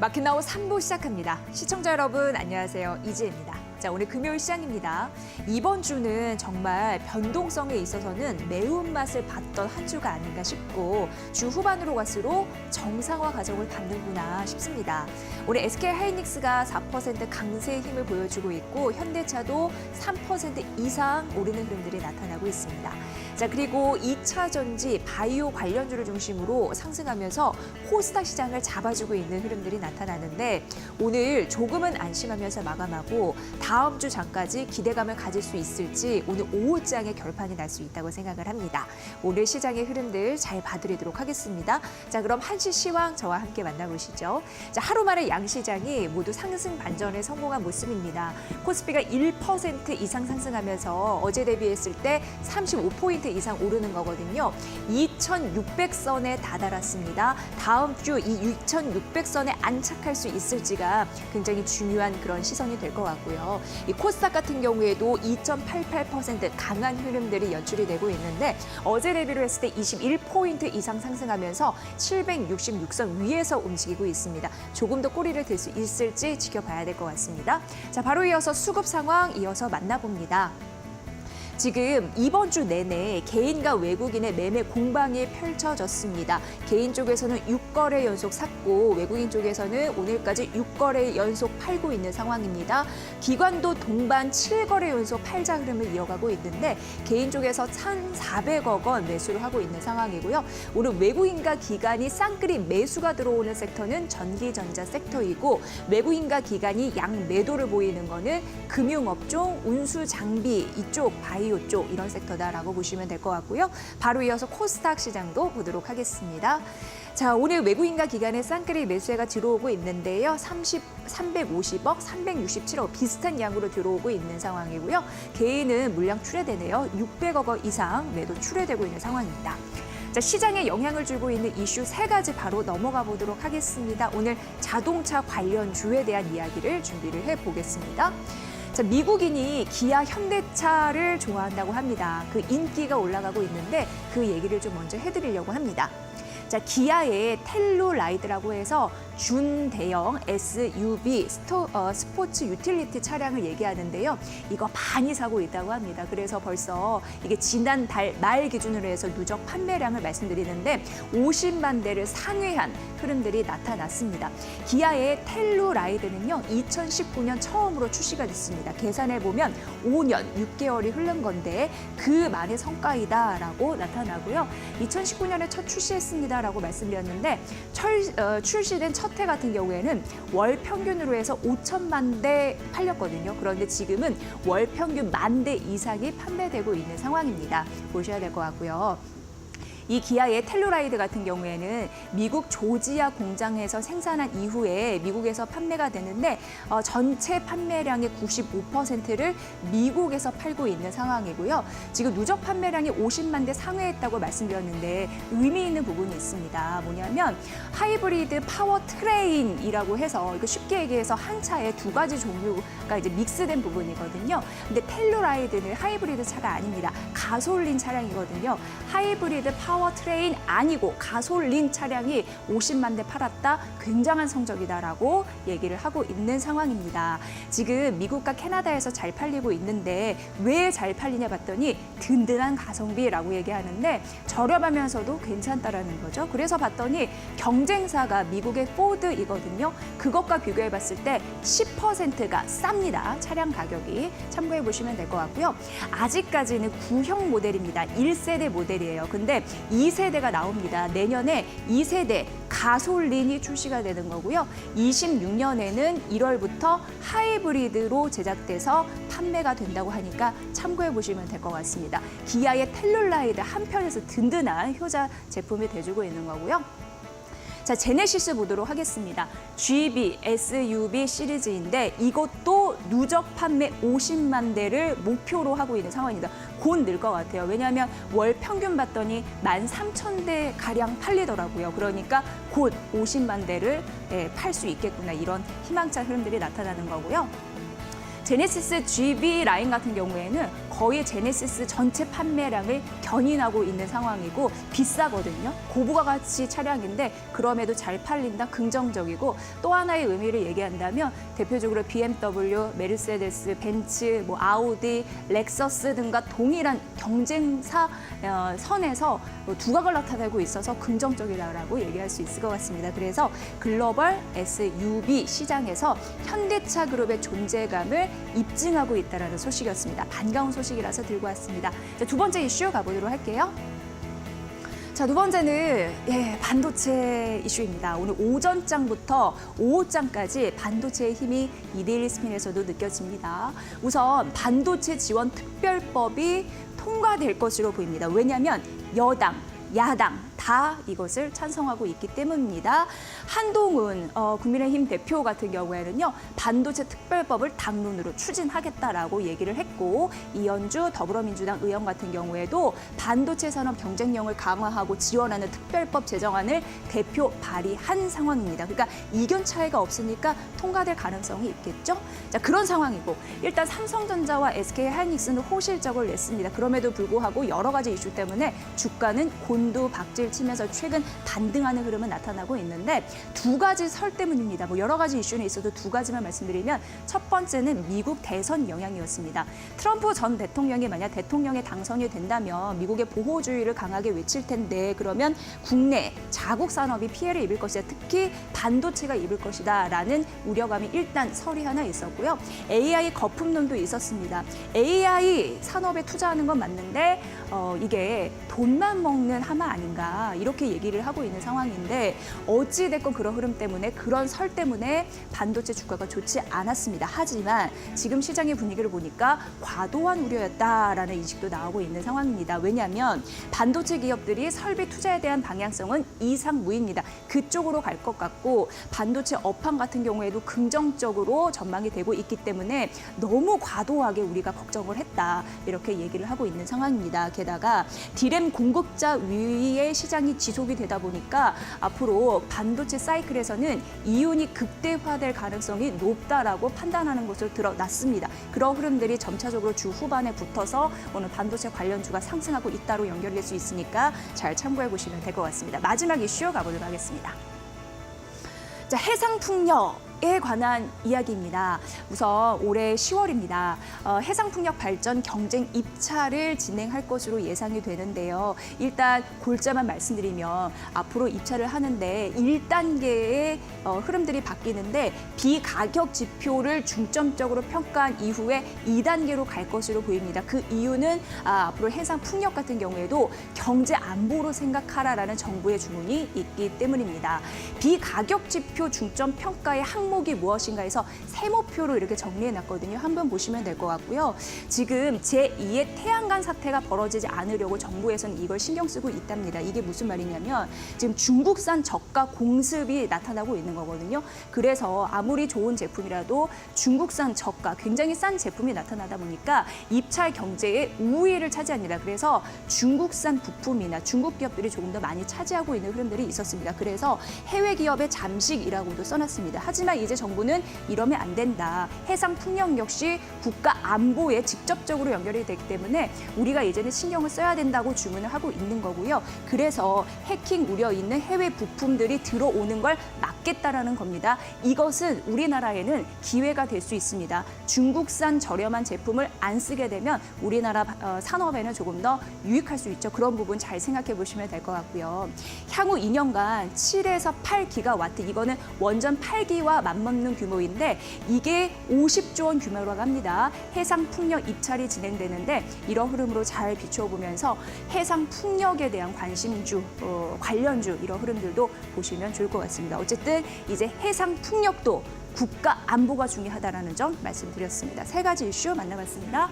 마켓나우 3부 시작합니다. 시청자 여러분 안녕하세요. 이지혜입니다. 자, 오늘 금요일 시장입니다. 이번 주는 정말 변동성에 있어서는 매운맛을 봤던 한 주가 아닌가 싶고 주 후반으로 갈수록 정상화 과정을 밟는구나 싶습니다. 오늘 SK하이닉스가 4% 강세의 힘을 보여주고 있고 현대차도 3% 이상 오르는 흐름들이 나타나고 있습니다. 자, 그리고 2차 전지, 바이오 관련주를 중심으로 상승하면서 코스닥 시장을 잡아주고 있는 흐름들이 나타나는데 오늘 조금은 안심하면서 마감하고 다음 주 장까지 기대감을 가질 수 있을지 오늘 오후장에 결판이 날 수 있다고 생각을 합니다. 오늘 시장의 흐름들 잘 봐드리도록 하겠습니다. 자, 그럼 한시 시황 저와 함께 만나보시죠. 자, 하루 만에 양시장이 모두 상승 반전에 성공한 모습입니다. 코스피가 1% 이상 상승하면서 어제 대비했을 때 35포인트 이상 오르는 거거든요. 2,600선에 다다랐습니다. 다음 주 이 2,600선에 안착할 수 있을지가 굉장히 중요한 그런 시선이 될 것 같고요. 이 코스닥 같은 경우에도 2.88% 강한 흐름들이 연출이 되고 있는데 어제 대비로 했을 때 21포인트 이상 상승하면서 766선 위에서 움직이고 있습니다. 조금 더 꼬리를 들 수 있을지 지켜봐야 될 것 같습니다. 자, 바로 이어서 수급 상황 이어서 만나봅니다. 지금 이번 주 내내 개인과 외국인의 매매 공방이 펼쳐졌습니다. 개인 쪽에서는 6거래 연속 샀고 외국인 쪽에서는 오늘까지 6거래 연속 팔고 있는 상황입니다. 기관도 동반 7거래 연속 팔자 흐름을 이어가고 있는데 개인 쪽에서 1,400억 원 매수를 하고 있는 상황이고요. 오늘 외국인과 기관이 쌍끌이 매수가 들어오는 섹터는 전기전자 섹터이고 외국인과 기관이 양매도를 보이는 거는 금융업종, 운수장비 이쪽, 바이오 쪽 이런 섹터다라고 보시면 될 것 같고요. 바로 이어서 코스닥 시장도 보도록 하겠습니다. 자, 오늘 외국인과 기관의 쌍끌이 매수세가 들어오고 있는데요. 350억, 367억 비슷한 양으로 들어오고 있는 상황이고요. 개인은 물량 출회되네요. 600억 원 이상 매도 출회되고 있는 상황입니다. 자, 시장에 영향을 주고 있는 이슈 3가지 바로 넘어가 보도록 하겠습니다. 오늘 자동차 관련주에 대한 이야기를 준비를 해보겠습니다. 자, 미국인이 기아, 현대차를 좋아한다고 합니다. 그 인기가 올라가고 있는데 그 얘기를 좀 먼저 해드리려고 합니다. 자, 기아의 텔루라이드라고 해서 준대형 SUV 스포츠 유틸리티 차량을 얘기하는데요. 이거 많이 사고 있다고 합니다. 그래서 벌써 이게 지난달 말 기준으로 해서 누적 판매량을 말씀드리는데 50만 대를 상회한 흐름들이 나타났습니다. 기아의 텔루라이드는요. 2019년 처음으로 출시가 됐습니다. 계산해보면 5년 6개월이 흐른 건데 그 만의 성과이다라고 나타나고요. 2019년에 첫 출시했습니다라고 말씀드렸는데 출시된 첫 해 같은 경우에는 월 평균으로 해서 5천만 대 팔렸거든요. 그런데 지금은 월 평균 10,000대 이상이 판매되고 있는 상황입니다. 보셔야 될 것 같고요. 이 기아의 텔루라이드 같은 경우에는 미국 조지아 공장에서 생산한 이후에 미국에서 판매가 되는데 전체 판매량의 95%를 미국에서 팔고 있는 상황이고요. 지금 누적 판매량이 50만 대 상회했다고 말씀드렸는데 의미 있는 부분이 있습니다. 뭐냐면 하이브리드 파워트레인이라고 해서 이거 쉽게 얘기해서 한 차에 2가지 종류가 이제 믹스된 부분이거든요. 근데 텔루라이드는 하이브리드 차가 아닙니다. 가솔린 차량이거든요. 하이브리드 파워트레인 아니고 가솔린 차량이 50만 대 팔았다. 굉장한 성적이다라고 얘기를 하고 있는 상황입니다. 지금 미국과 캐나다에서 잘 팔리고 있는데 왜 잘 팔리냐 봤더니 든든한 가성비라고 얘기하는데 저렴하면서도 괜찮다라는 거죠. 그래서 봤더니 경쟁사가 미국의 포드이거든요. 그것과 비교해 봤을 때 10%가 쌉니다. 차량 가격이 참고해 보시면 될 것 같고요. 아직까지는 구형 모델입니다. 1세대 모델이에요. 근데 2세대가 나옵니다. 내년에 2세대 가솔린이 출시가 되는 거고요. 26년에는 1월부터 하이브리드로 제작돼서 판매가 된다고 하니까 참고해 보시면 될 것 같습니다. 기아의 텔루라이드 한편에서 든든한 효자 제품이 돼주고 있는 거고요. 자, 제네시스 보도록 하겠습니다. GB SUV 시리즈인데 이것도 누적 판매 50만 대를 목표로 하고 있는 상황입니다. 곧 늘 것 같아요. 왜냐하면 월 평균 봤더니 13,000대 가량 팔리더라고요. 그러니까 곧 50만 대를 팔 수 있겠구나 이런 희망찬 흐름들이 나타나는 거고요. 제네시스 GB 라인 같은 경우에는 거의 제네시스 전체 판매량을 견인하고 있는 상황이고 비싸거든요. 고부가 가치 차량인데 그럼에도 잘 팔린다, 긍정적이고 또 하나의 의미를 얘기한다면 대표적으로 BMW, 메르세데스, 벤츠, 아우디, 렉서스 등과 동일한 경쟁사 선에서 두각을 나타내고 있어서 긍정적이다라고 얘기할 수 있을 것 같습니다. 그래서 글로벌 SUV 시장에서 현대차 그룹의 존재감을 입증하고 있다는 소식이었습니다. 반가운 소식이라서 들고 왔습니다. 자, 두 번째 이슈 가보도록 할게요. 자, 두 번째는 반도체 이슈입니다. 오늘 오전장부터 오후장까지 반도체의 힘이 이데일리 스핀에서도 느껴집니다. 우선 반도체 지원 특별법이 통과될 것으로 보입니다. 왜냐하면 여당, 야당 다 이것을 찬성하고 있기 때문입니다. 한동훈 국민의힘 대표 같은 경우에는요, 반도체 특별법을 당론으로 추진하겠다라고 얘기를 했고, 이현주 더불어민주당 의원 같은 경우에도 반도체 산업 경쟁력을 강화하고 지원하는 특별법 제정안을 대표 발의한 상황입니다. 그러니까 이견 차이가 없으니까 통과될 가능성이 있겠죠. 자, 그런 상황이고 일단 삼성전자와 SK하이닉스는 호실적을 냈습니다. 그럼에도 불구하고 여러 가지 이슈 때문에 주가는 곤두박질 치면서 최근 반등하는 흐름은 나타나고 있는데 두 가지 설 때문입니다. 여러 가지 이슈는 있어도 두 가지만 말씀드리면 첫 번째는 미국 대선 영향이었습니다. 트럼프 전 대통령이 만약 대통령에 당선이 된다면 미국의 보호주의를 강하게 외칠 텐데 그러면 국내 자국 산업이 피해를 입을 것이다. 특히 반도체가 입을 것이다라는 우려감이 일단 설이 하나 있었고요. AI 거품론도 있었습니다. AI 산업에 투자하는 건 맞는데 이게 돈만 먹는 하마 아닌가 이렇게 얘기를 하고 있는 상황인데 어찌됐건 그런 흐름 때문에 그런 설 때문에 반도체 주가가 좋지 않았습니다. 하지만 지금 시장의 분위기를 보니까 과도한 우려였다라는 인식도 나오고 있는 상황입니다. 왜냐하면 반도체 기업들이 설비 투자에 대한 방향성은 이상무입니다. 그쪽으로 갈 것 같고 반도체 업황 같은 경우에도 긍정적으로 전망이 되고 있기 때문에 너무 과도하게 우리가 걱정을 했다 이렇게 얘기를 하고 있는 상황입니다. 게다가 디램 공급자 위의 시장이 지속이 되다 보니까 앞으로 반도체 사이클에서는 이윤이 극대화될 가능성이 높다라고 판단하는 것으로 드러났습니다. 그런 흐름들이 점차적으로 주 후반에 붙어서 오늘 반도체 관련주가 상승하고 있다로 연결될 수 있으니까 잘 참고해 보시면 될 것 같습니다. 마지막 이슈 가보도록 하겠습니다. 자, 해상풍력에 관한 이야기입니다. 우선 올해 10월입니다. 해상풍력 발전 경쟁 입찰을 진행할 것으로 예상이 되는데요. 일단 골자만 말씀드리면 앞으로 입찰을 하는데 1단계의 흐름들이 바뀌는데 비가격 지표를 중점적으로 평가한 이후에 2단계로 갈 것으로 보입니다. 그 이유는 앞으로 해상풍력 같은 경우에도 경제 안보로 생각하라라는 정부의 주문이 있기 때문입니다. 비가격 지표 중점 평가의 항목이 무엇인가 해서 세모표로 이렇게 정리해놨거든요. 한번 보시면 될 것 같고요. 지금 제2의 태양간 사태가 벌어지지 않으려고 정부에서는 이걸 신경 쓰고 있답니다. 이게 무슨 말이냐면 지금 중국산 저가 공습이 나타나고 있는 거거든요. 그래서 아무리 좋은 제품이라도 중국산 저가 굉장히 싼 제품이 나타나다 보니까 입찰 경제의 우위를 차지합니다. 그래서 중국산 부품이나 중국 기업들이 조금 더 많이 차지하고 있는 흐름들이 있었습니다. 그래서 해외 기업의 잠식이라고도 써놨습니다. 하지만 이제 정부는 이러면 안 된다. 해상 풍력 역시 국가 안보에 직접적으로 연결이 되기 때문에 우리가 이제는 신경을 써야 된다고 주문을 하고 있는 거고요. 그래서 해킹 우려 있는 해외 부품들이 들어오는 걸 막겠다라는 겁니다. 이것은 우리나라에는 기회가 될 수 있습니다. 중국산 저렴한 제품을 안 쓰게 되면 우리나라 산업에는 조금 더 유익할 수 있죠. 그런 부분 잘 생각해 보시면 될 것 같고요. 향후 2년간 7에서 8기가와트, 이거는 원전 8기와 맞먹는 규모인데 이게 50조 원 규모라고 합니다. 해상 풍력 입찰이 진행되는데 이런 흐름으로 잘 비춰보면서 해상 풍력에 대한 관심주, 관련주 이런 흐름들도 보시면 좋을 것 같습니다. 어쨌든 이제 해상 풍력도 국가 안보가 중요하다는 점 말씀드렸습니다. 세 가지 이슈 만나봤습니다.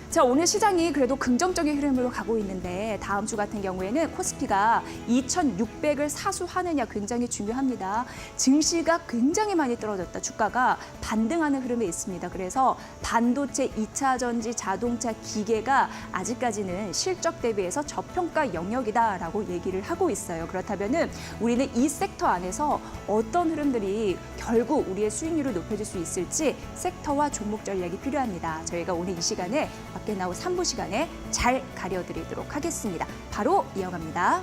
자, 오늘 시장이 그래도 긍정적인 흐름으로 가고 있는데 다음 주 같은 경우에는 코스피가 2,600을 사수하느냐 굉장히 중요합니다. 증시가 굉장히 많이 떨어졌다. 주가가 반등하는 흐름에 있습니다. 그래서 반도체, 2차 전지, 자동차, 기계가 아직까지는 실적 대비해서 저평가 영역이다라고 얘기를 하고 있어요. 그렇다면은 우리는 이 섹터 안에서 어떤 흐름들이 결국 우리의 수익률을 높여줄 수 있을지 섹터와 종목 전략이 필요합니다. 저희가 오늘 이 시간에 밖에 나온 3부 시간에 잘 가려드리도록 하겠습니다. 바로 이어갑니다.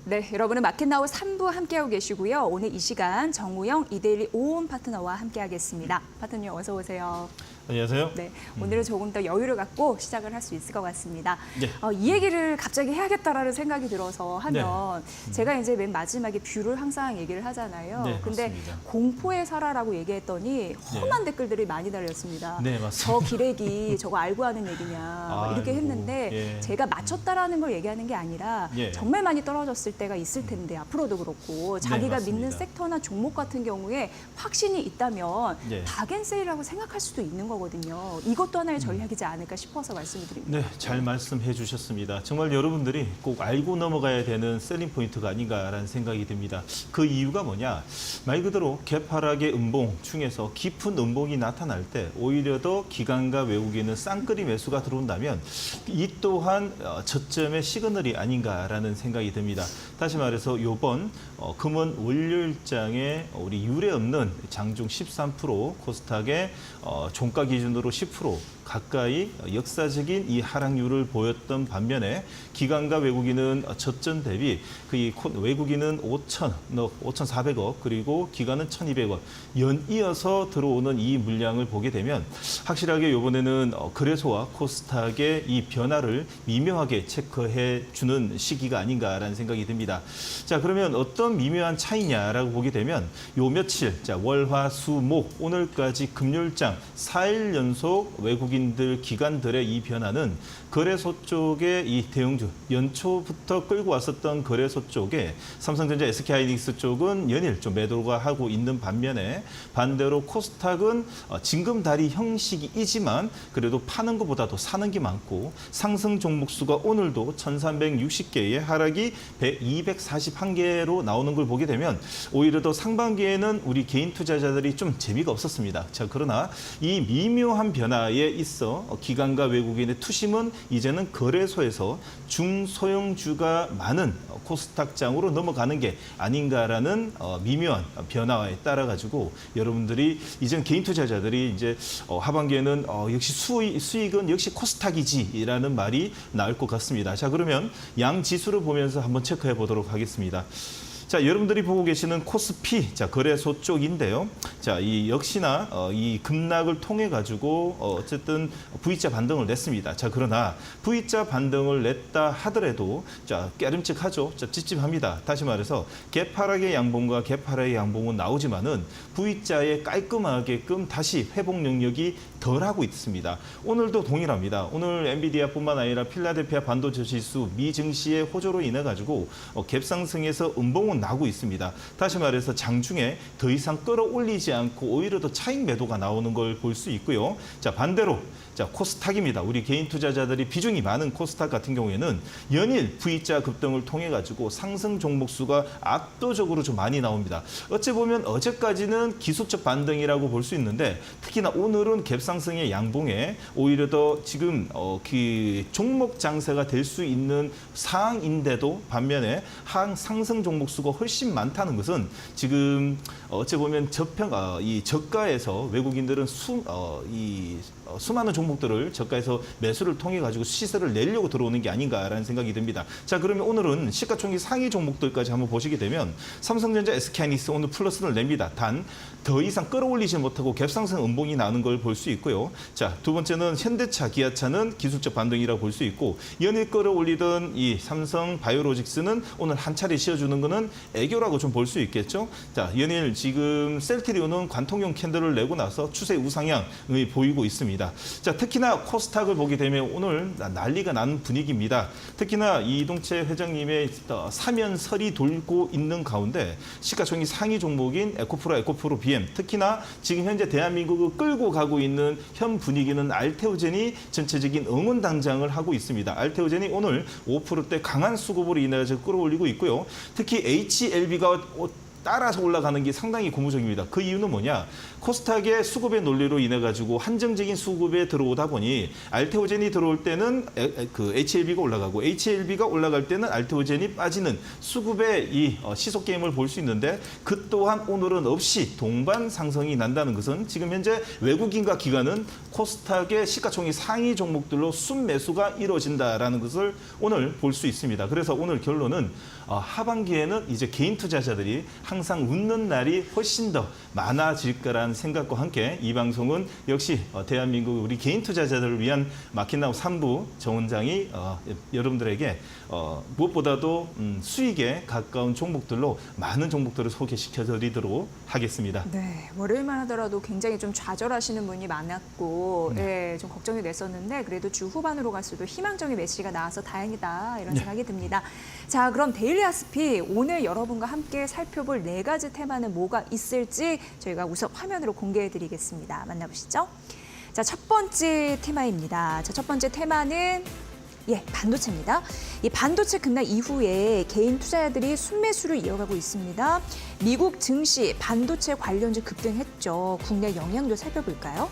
네, 여러분은 마켓나우 3부 함께하고 계시고요. 오늘 이 시간 정우영 이데일리 오온 파트너와 함께하겠습니다. 파트너님 어서 오세요. 안녕하세요. 네, 오늘은 조금 더 여유를 갖고 시작을 할 수 있을 것 같습니다. 네. 이 얘기를 갑자기 해야겠다라는 생각이 들어서 하면 제가 이제 맨 마지막에 뷰를 항상 얘기를 하잖아요. 네, 근데 맞습니다. 공포의 사라라고 얘기했더니 험한 댓글들이 많이 달렸습니다. 네, 맞습니다. 저 기레기 저거 알고 하는 얘기냐 이렇게 아이고, 했는데 예. 제가 맞췄다라는 걸 얘기하는 게 아니라 예. 정말 많이 떨어졌을 때가 있을 텐데 앞으로도 그렇고 자기가 맞습니다. 믿는 섹터나 종목 같은 경우에 확신이 있다면 예. 박앤세일이라고 생각할 수도 있는 거거든요. 이것도 하나의 전략이지 않을까 싶어서 말씀을 드립니다. 네, 잘 말씀해 주셨습니다. 정말 여러분들이 꼭 알고 넘어가야 되는 셀링 포인트가 아닌가라는 생각이 듭니다. 그 이유가 뭐냐? 말 그대로 개파락의 음봉 중에서 깊은 음봉이 나타날 때 오히려 더 기관과 외국인은 쌍끌이 매수가 들어온다면 이 또한 저점의 시그널이 아닌가라는 생각이 듭니다. 다시 말해서 이번 금원 월요일장에 우리 유례 없는 장중 13%, 코스닥의 종가 기준으로 10% 가까이 역사적인 이 하락률을 보였던 반면에 기관과 외국인은 저점 대비 외국인은 5,400억 그리고 기관은 1,200억 연이어서 들어오는 이 물량을 보게 되면 확실하게 이번에는 거래소와 코스닥의 이 변화를 미묘하게 체크해 주는 시기가 아닌가라는 생각이 듭니다. 자, 그러면 어떤 미묘한 차이냐라고 보게 되면 요 며칠 월화 수목 오늘까지 금요일장 4일 연속 외국인들 기관들의 이 변화는 거래소 쪽의 이 대형주 연초부터 끌고 왔었던 거래소 쪽에 삼성전자, SK하이닉스 쪽은 연일 좀 매도가 하고 있는 반면에 반대로 코스닥은 징검다리 형식이지만 그래도 파는 것보다도 사는 게 많고 상승 종목 수가 오늘도 1,360개의 하락이 241개로 나오는 걸 보게 되면 오히려 더 상반기에는 우리 개인 투자자들이 좀 재미가 없었습니다. 자, 그러나 이 미묘한 변화에 있어 기관과 외국인의 투심은 이제는 거래소에서 중소형주가 많은 코스닥장으로 넘어가는 게 아닌가라는 미묘한 변화에 따라 가지고 여러분들이 이제는 개인 투자자들이 이제 하반기에는 역시 수익은 역시 코스닥이지라는 말이 나올 것 같습니다. 자, 그러면 양 지수를 보면서 한번 체크해 보도록 하겠습니다. 자, 여러분들이 보고 계시는 코스피 거래소 쪽인데요. 자, 이 역시나 이 급락을 통해 가지고 어쨌든 V자 반등을 냈습니다. 자, 그러나 V자 반등을 냈다 하더라도 자, 깨름칙하죠. 자, 찝찝합니다. 다시 말해서 개파락의 양봉과 개파락의 양봉은 나오지만은 V자에 깔끔하게끔 다시 회복 능력이 덜하고 있습니다. 오늘도 동일합니다. 오늘 엔비디아뿐만 아니라 필라델피아 반도체 지수 미 증시의 호조로 인해 가지고 갭상승에서 음봉은 나고 있습니다. 다시 말해서 장중에 더 이상 끌어올리지 않고 오히려 더 차익 매도가 나오는 걸 볼 수 있고요. 자, 반대로 자, 코스닥입니다. 우리 개인 투자자들이 비중이 많은 코스닥 같은 경우에는 연일 V자 급등을 통해 가지고 상승 종목 수가 압도적으로 좀 많이 나옵니다. 어찌 보면 어제까지는 기술적 반등이라고 볼 수 있는데 특히나 오늘은 갭상승의 양봉에 오히려 더 지금 그 종목 장세가 될 수 있는 상황인데도 반면에 상승 종목 수가 훨씬 많다는 것은 지금 어찌 보면 이 저가에서 외국인들은 수많은 종목들을 저가에서 매수를 통해 가지고 시세를 내려고 들어오는 게 아닌가라는 생각이 듭니다. 자, 그러면 오늘은 시가총액 상위 종목들까지 한번 보시게 되면 삼성전자, SK하이닉스 오늘 플러스를 냅니다. 단 더 이상 끌어올리지 못하고 갭상승 음봉이 나는 걸 볼 수 있고요. 자, 두 번째는 현대차, 기아차는 기술적 반등이라고 볼 수 있고 연일 끌어올리던 이 삼성 바이오로직스는 오늘 한 차례 씌워주는 거는 애교라고 좀 볼 수 있겠죠. 자, 연일 지금 셀트리온은 관통용 캔들을 내고 나서 추세 우상향이 보이고 있습니다. 자, 특히나 코스닥을 보게 되면 오늘 난리가 난 분위기입니다. 특히나 이동채 회장님의 사면설이 돌고 있는 가운데 시가총액 상위 종목인 에코프로 BM, 특히나 지금 현재 대한민국을 끌고 가고 있는 현 분위기는 알테오젠이 전체적인 응원당장을 하고 있습니다. 알테오젠이 오늘 5%대 강한 수급으로 인해서 끌어올리고 있고요. 특히 HLB가 따라서 올라가는 게 상당히 고무적입니다. 그 이유는 뭐냐? 코스닥의 수급의 논리로 인해 가지고 한정적인 수급에 들어오다 보니 알테오젠이 들어올 때는 그 HLB가 올라가고 HLB가 올라갈 때는 알테오젠이 빠지는 수급의 이 시속 게임을 볼 수 있는데 그 또한 오늘은 없이 동반 상승이 난다는 것은 지금 현재 외국인과 기관은 코스닥의 시가총액 상위 종목들로 순매수가 이루어진다라는 것을 오늘 볼 수 있습니다. 그래서 오늘 결론은 하반기에는 이제 개인 투자자들이 항상 웃는 날이 훨씬 더 많아질 거라는 생각과 함께 이 방송은 역시 대한민국 우리 개인 투자자들을 위한 마켓나우 3부 정 원장이 여러분들에게 무엇보다도 수익에 가까운 종목들로 많은 종목들을 소개시켜드리도록 하겠습니다. 네, 월요일만 하더라도 굉장히 좀 좌절하시는 분이 많았고 네, 좀 걱정이 됐었는데 그래도 주 후반으로 갈수록 희망적인 메시지가 나와서 다행이다 이런 생각이 듭니다. 자, 그럼 데일리 아스피 오늘 여러분과 함께 살펴볼 4가지 테마는 뭐가 있을지 저희가 우선 화면으로 공개해드리겠습니다. 만나보시죠. 자, 첫 번째 테마입니다. 자, 첫 번째 테마는 반도체입니다. 이 반도체 급락 이후에 개인 투자자들이 순매수를 이어가고 있습니다. 미국 증시 반도체 관련주 급등했죠. 국내 영향도 살펴볼까요?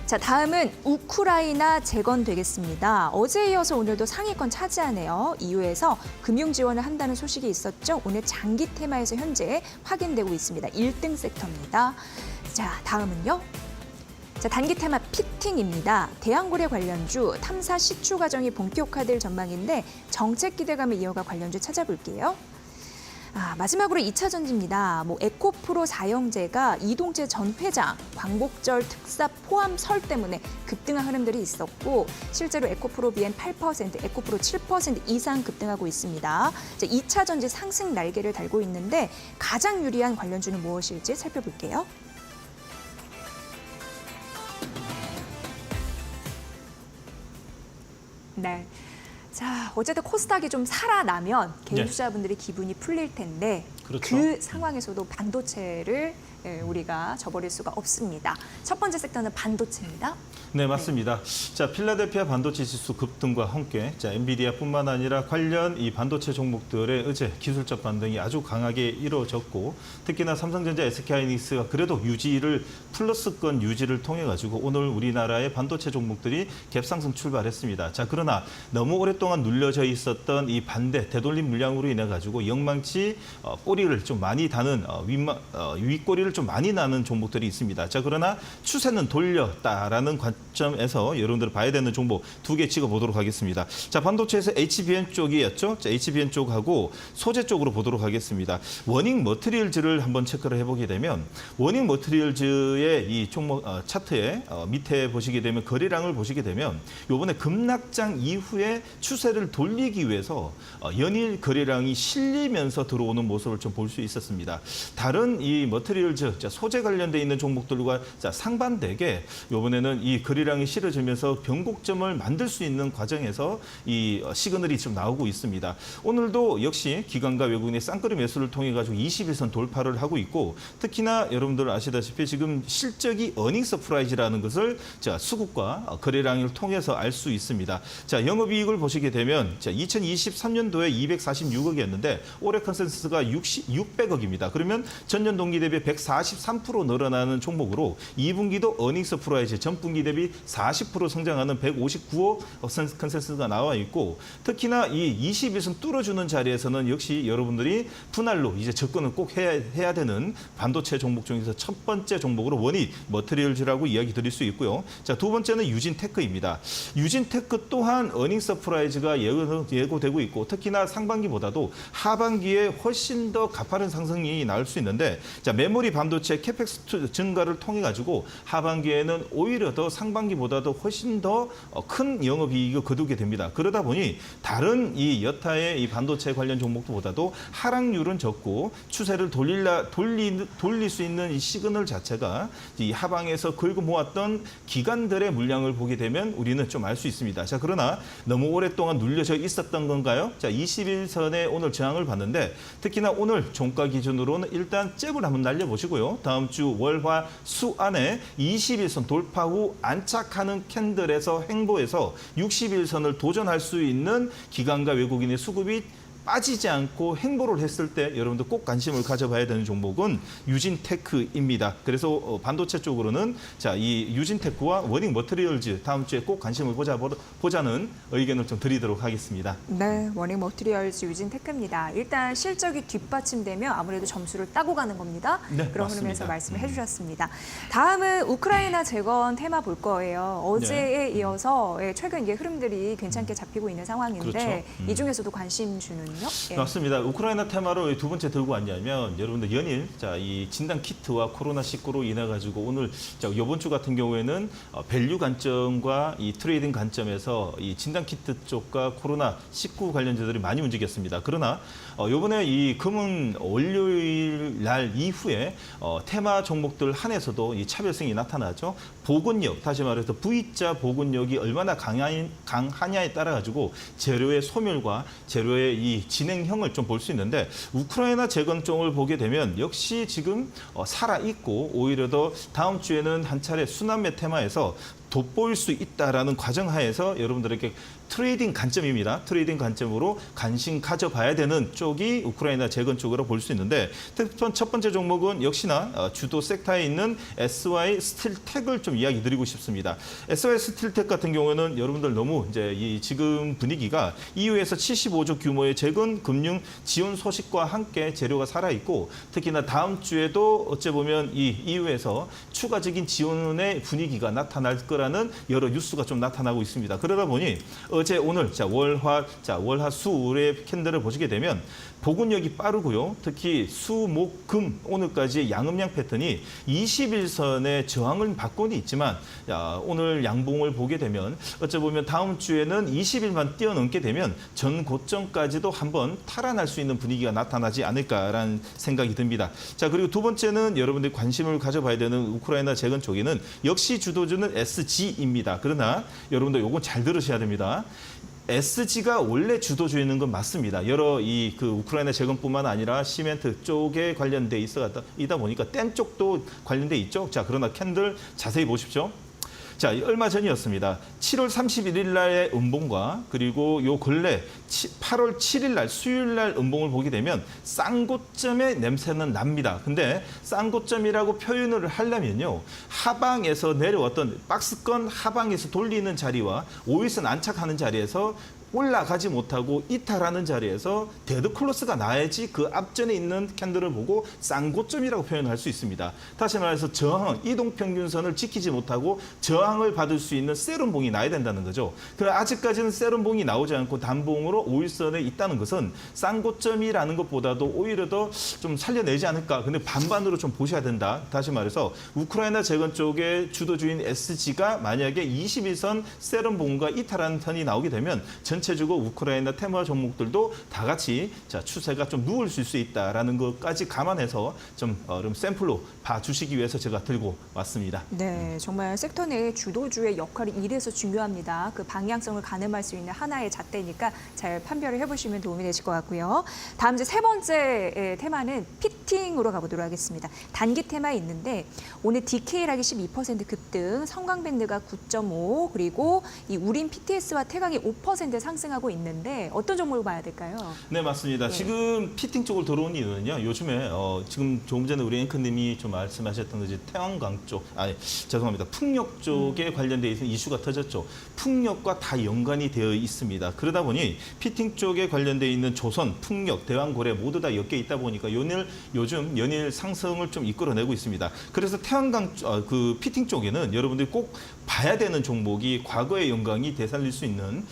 자, 다음은 우크라이나 재건 되겠습니다. 어제에 이어서 오늘도 상위권 차지하네요. EU에서 금융 지원을 한다는 소식이 있었죠. 오늘 장기 테마에서 현재 확인되고 있습니다. 1등 섹터입니다. 자, 다음은요. 자, 단기 테마 피팅입니다. 대한고래 관련주 탐사 시추 과정이 본격화될 전망인데 정책 기대감을 이어가 관련주 찾아볼게요. 마지막으로 2차 전지입니다. 에코프로 사형제가 이동재 전 회장 광복절 특사 포함 설 때문에 급등한 흐름들이 있었고 실제로 에코프로 BM 8%, 에코프로 7% 이상 급등하고 있습니다. 자, 2차 전지 상승 날개를 달고 있는데 가장 유리한 관련주는 무엇일지 살펴볼게요. 네. 자, 어쨌든 코스닥이 좀 살아나면 개인 투자분들의 기분이 풀릴 텐데 그렇죠. 그 상황에서도 반도체를 우리가 저버릴 수가 없습니다. 첫 번째 섹터는 반도체입니다. 네, 맞습니다. 자, 필라델피아 반도체 지수 급등과 함께 엔비디아뿐만 아니라 관련 이 반도체 종목들의 어제 기술적 반등이 아주 강하게 이루어졌고 특히나 삼성전자, SK하이닉스가 그래도 플러스권 유지를 통해 가지고 오늘 우리나라의 반도체 종목들이 갭상승 출발했습니다. 자, 그러나 너무 오랫동안 눌려져 있었던 이 반대 되돌림 물량으로 인해 가지고 영망치 꼬리를 좀 많이 다는 윗꼬리를 좀 많이 나는 종목들이 있습니다. 자, 그러나 추세는 돌렸다라는 관점에서 여러분들 봐야 되는 종목 2개 찍어보도록 하겠습니다. 자, 반도체에서 HBM 쪽이었죠. 자, HBM 쪽하고 소재 쪽으로 보도록 하겠습니다. 워닝 머티리얼즈를 한번 체크를 해보게 되면 워닝 머티리얼즈의 이 종목 차트에 밑에 보시게 되면 거래량을 보시게 되면 이번에 급락장 이후에 추세를 돌리기 위해서 연일 거래량이 실리면서 들어오는 모습을 좀 볼 수 있었습니다. 다른 이 머티리얼즈 소재 관련돼 있는 종목들과 상반되게 이번에는 이 거래량이 실어지면서 변곡점을 만들 수 있는 과정에서 이 시그널이 좀 나오고 있습니다. 오늘도 역시 기관과 외국인의 쌍끌이 매수를 통해 가지고 21선 돌파를 하고 있고 특히나 여러분들 아시다시피 지금 실적이 어닝 서프라이즈라는 것을 수급과 거래량을 통해서 알 수 있습니다. 자, 영업이익을 보시게 되면 2023년도에 246억이었는데 올해 컨센서스가 600억입니다. 그러면 전년 동기 대비 143% 늘어나는 종목으로 2분기도 어닝 서프라이즈 전분기 대비 40% 성장하는 159억 컨센서스가 나와 있고 특히나 이 21선 뚫어주는 자리에서는 역시 여러분들이 분할로 이제 접근을 꼭 해야 되는 반도체 종목 중에서 첫 번째 종목으로 원익 머티리얼즈라고 이야기 드릴 수 있고요. 자, 두 번째는 유진테크입니다. 유진테크 또한 어닝 서프라이즈가 예고되고 있고 특히나 상반기보다도 하반기에 훨씬 더 가파른 상승이 나올 수 있는데 자, 메모리 반도체 캐펙스 증가를 통해 가지고 하반기에는 오히려 더 상반기보다도 훨씬 더 큰 영업이익을 거두게 됩니다. 그러다 보니 다른 이 여타의 이 반도체 관련 종목보다도 하락률은 적고 추세를 돌릴 수 있는 이 시그널 자체가 이 하방에서 긁어 모았던 기관들의 물량을 보게 되면 우리는 좀 알 수 있습니다. 자, 그러나 너무 오랫동안 눌려져 있었던 건가요? 자, 21선에 오늘 저항을 봤는데 특히나 오늘 종가 기준으로는 일단 잽을 한번 날려보시고요. 다음 주 월화 수 안에 21선 돌파 후 안착하는 캔들에서 행보해서 61선을 도전할 수 있는 기관과 외국인의 수급이 빠지지 않고 행보를 했을 때 여러분들 꼭 관심을 가져봐야 되는 종목은 유진테크입니다. 그래서 반도체 쪽으로는 자, 이 유진테크와 원익 머티리얼즈 다음 주에 꼭 관심을 보자는 의견을 좀 드리도록 하겠습니다. 네, 원익 머티리얼즈 유진테크입니다. 일단 실적이 뒷받침되면 아무래도 점수를 따고 가는 겁니다. 네, 그런 맞습니다. 흐름에서 말씀을 해주셨습니다. 다음은 우크라이나 재건 테마 볼 거예요. 어제에 이어서 최근 이게 흐름들이 괜찮게 잡히고 있는 상황인데 그렇죠. 이 중에서도 관심 주는 예. 맞습니다. 우크라이나 테마로 두 번째 들고 왔냐면 여러분들 연일 자, 이 진단 키트와 코로나19로 인해 가지고 오늘 자, 이번 주 같은 경우에는 밸류 관점과 이 트레이딩 관점에서 이 진단 키트 쪽과 코로나19 관련주들이 많이 움직였습니다. 그러나 이번에 이 금은 월요일 날 이후에 테마 종목들 한에서도 이 차별성이 나타나죠. 보건력, 다시 말해서 V자 보건력이 얼마나 강하냐에 따라 가지고 재료의 소멸과 재료의 이 진행형을 좀 볼 수 있는데 우크라이나 재건 쪽을 보게 되면 역시 지금 살아있고 오히려 더 다음 주에는 한 차례 순환매 테마에서 돋보일 수 있다라는 과정하에서 여러분들에게 트레이딩 관점입니다. 트레이딩 관점으로 관심 가져봐야 되는 쪽이 우크라이나 재건 쪽으로 볼 수 있는데 첫 번째 종목은 역시나 주도 섹터에 있는 SY 스틸텍을 좀 이야기 드리고 싶습니다. SY 스틸텍 같은 경우는 여러분들 너무 이제 이 지금 분위기가 EU에서 75조 규모의 재건 금융 지원 소식과 함께 재료가 살아있고 특히나 다음 주에도 어째 보면 이 EU에서 추가적인 지원의 분위기가 나타날 거라는 여러 뉴스가 좀 나타나고 있습니다. 그러다 보니 어제 오늘 월화 수의 캔들을 보시게 되면 보근력이 빠르고요. 특히 수, 목, 금 오늘까지의 양음양 패턴이 21선의 저항을 받고는 있지만 오늘 양봉을 보게 되면 어째 보면 다음 주에는 20일만 뛰어넘게 되면 전 고점까지도 한번 탈환할 수 있는 분위기가 나타나지 않을까라는 생각이 듭니다. 자, 그리고 두 번째는 여러분들이 관심을 가져봐야 되는 우크라이나 재건 쪽에는 역시 주도주는 SG입니다. 그러나 여러분들 요건 잘 들으셔야 됩니다. SG가 원래 주도주의는 건 맞습니다. 여러 그 우크라이나 재건뿐만 아니라 시멘트 쪽에 관련돼 있다 보니까 댐 쪽도 관련돼 있죠. 자, 그러나 캔들 자세히 보십시오. 자, 얼마 전이었습니다. 7월 31일 날의 음봉과 그리고 요 근래 8월 7일 날 수요일 날 음봉을 보게 되면 쌍고점의 냄새는 납니다. 근데 쌍고점이라고 표현을 하려면요. 하방에서 내려왔던 박스권 하방에서 돌리는 자리와 5일선 안착하는 자리에서 올라가지 못하고 이탈하는 자리에서 데드 클로스가 나야지 그 앞전에 있는 캔들을 보고 쌍고점이라고 표현할 수 있습니다. 다시 말해서 저항, 이동평균선을 지키지 못하고 저항을 받을 수 있는 세rum봉이 나야 된다는 거죠. 그 아직까지는 세rum봉이 나오지 않고 단봉으로 5일선에 있다는 것은 쌍고점이라는 것보다도 오히려 더 좀 살려내지 않을까. 근데 반반으로 좀 보셔야 된다. 다시 말해서 우크라이나 재건 쪽의 주도주인 SG가 만약에 21선 세rum봉과 이탈하는 턴이 나오게 되면 전체적으로 우크라이나 테마 종목들도 다 같이 자, 추세가 좀 누울 수 있다라는 것까지 감안해서 좀 샘플로 봐주시기 위해서 제가 들고 왔습니다. 네, 정말 섹터 내의 주도주의 역할이 이래서 중요합니다. 그 방향성을 가늠할 수 있는 하나의 잣대니까 잘 판별을 해보시면 도움이 되실 것 같고요. 다음 이제 세 번째 테마는 피팅으로 가보도록 하겠습니다. 단기 테마 있는데 오늘 DK락이 12% 급등, 성광밴드가 9.5, 그리고 이 우린 PTS와 태광이 5% 상승. 상승하고 있는데 어떤 종목을 봐야 될까요? 네, 맞습니다. 지금 피팅 쪽으로 들어온 이유는요. 요즘에 지금 조금 전에 우리 앵커님이 좀 말씀하셨던 거지 태양광 쪽, 죄송합니다. 풍력 쪽에 관련돼 있는 이슈가 터졌죠. 풍력과 다 연관이 되어 있습니다. 그러다 보니 피팅 쪽에 관련돼 있는 조선, 풍력, 대왕고래 모두 다 엮여 있다 보니까 요즘 연일 상승을 좀 이끌어내고 있습니다. 그래서 태양광 그 피팅 쪽에는 여러분들이 꼭 봐야 되는 종목이 과거의 영광이 되살릴 수 있는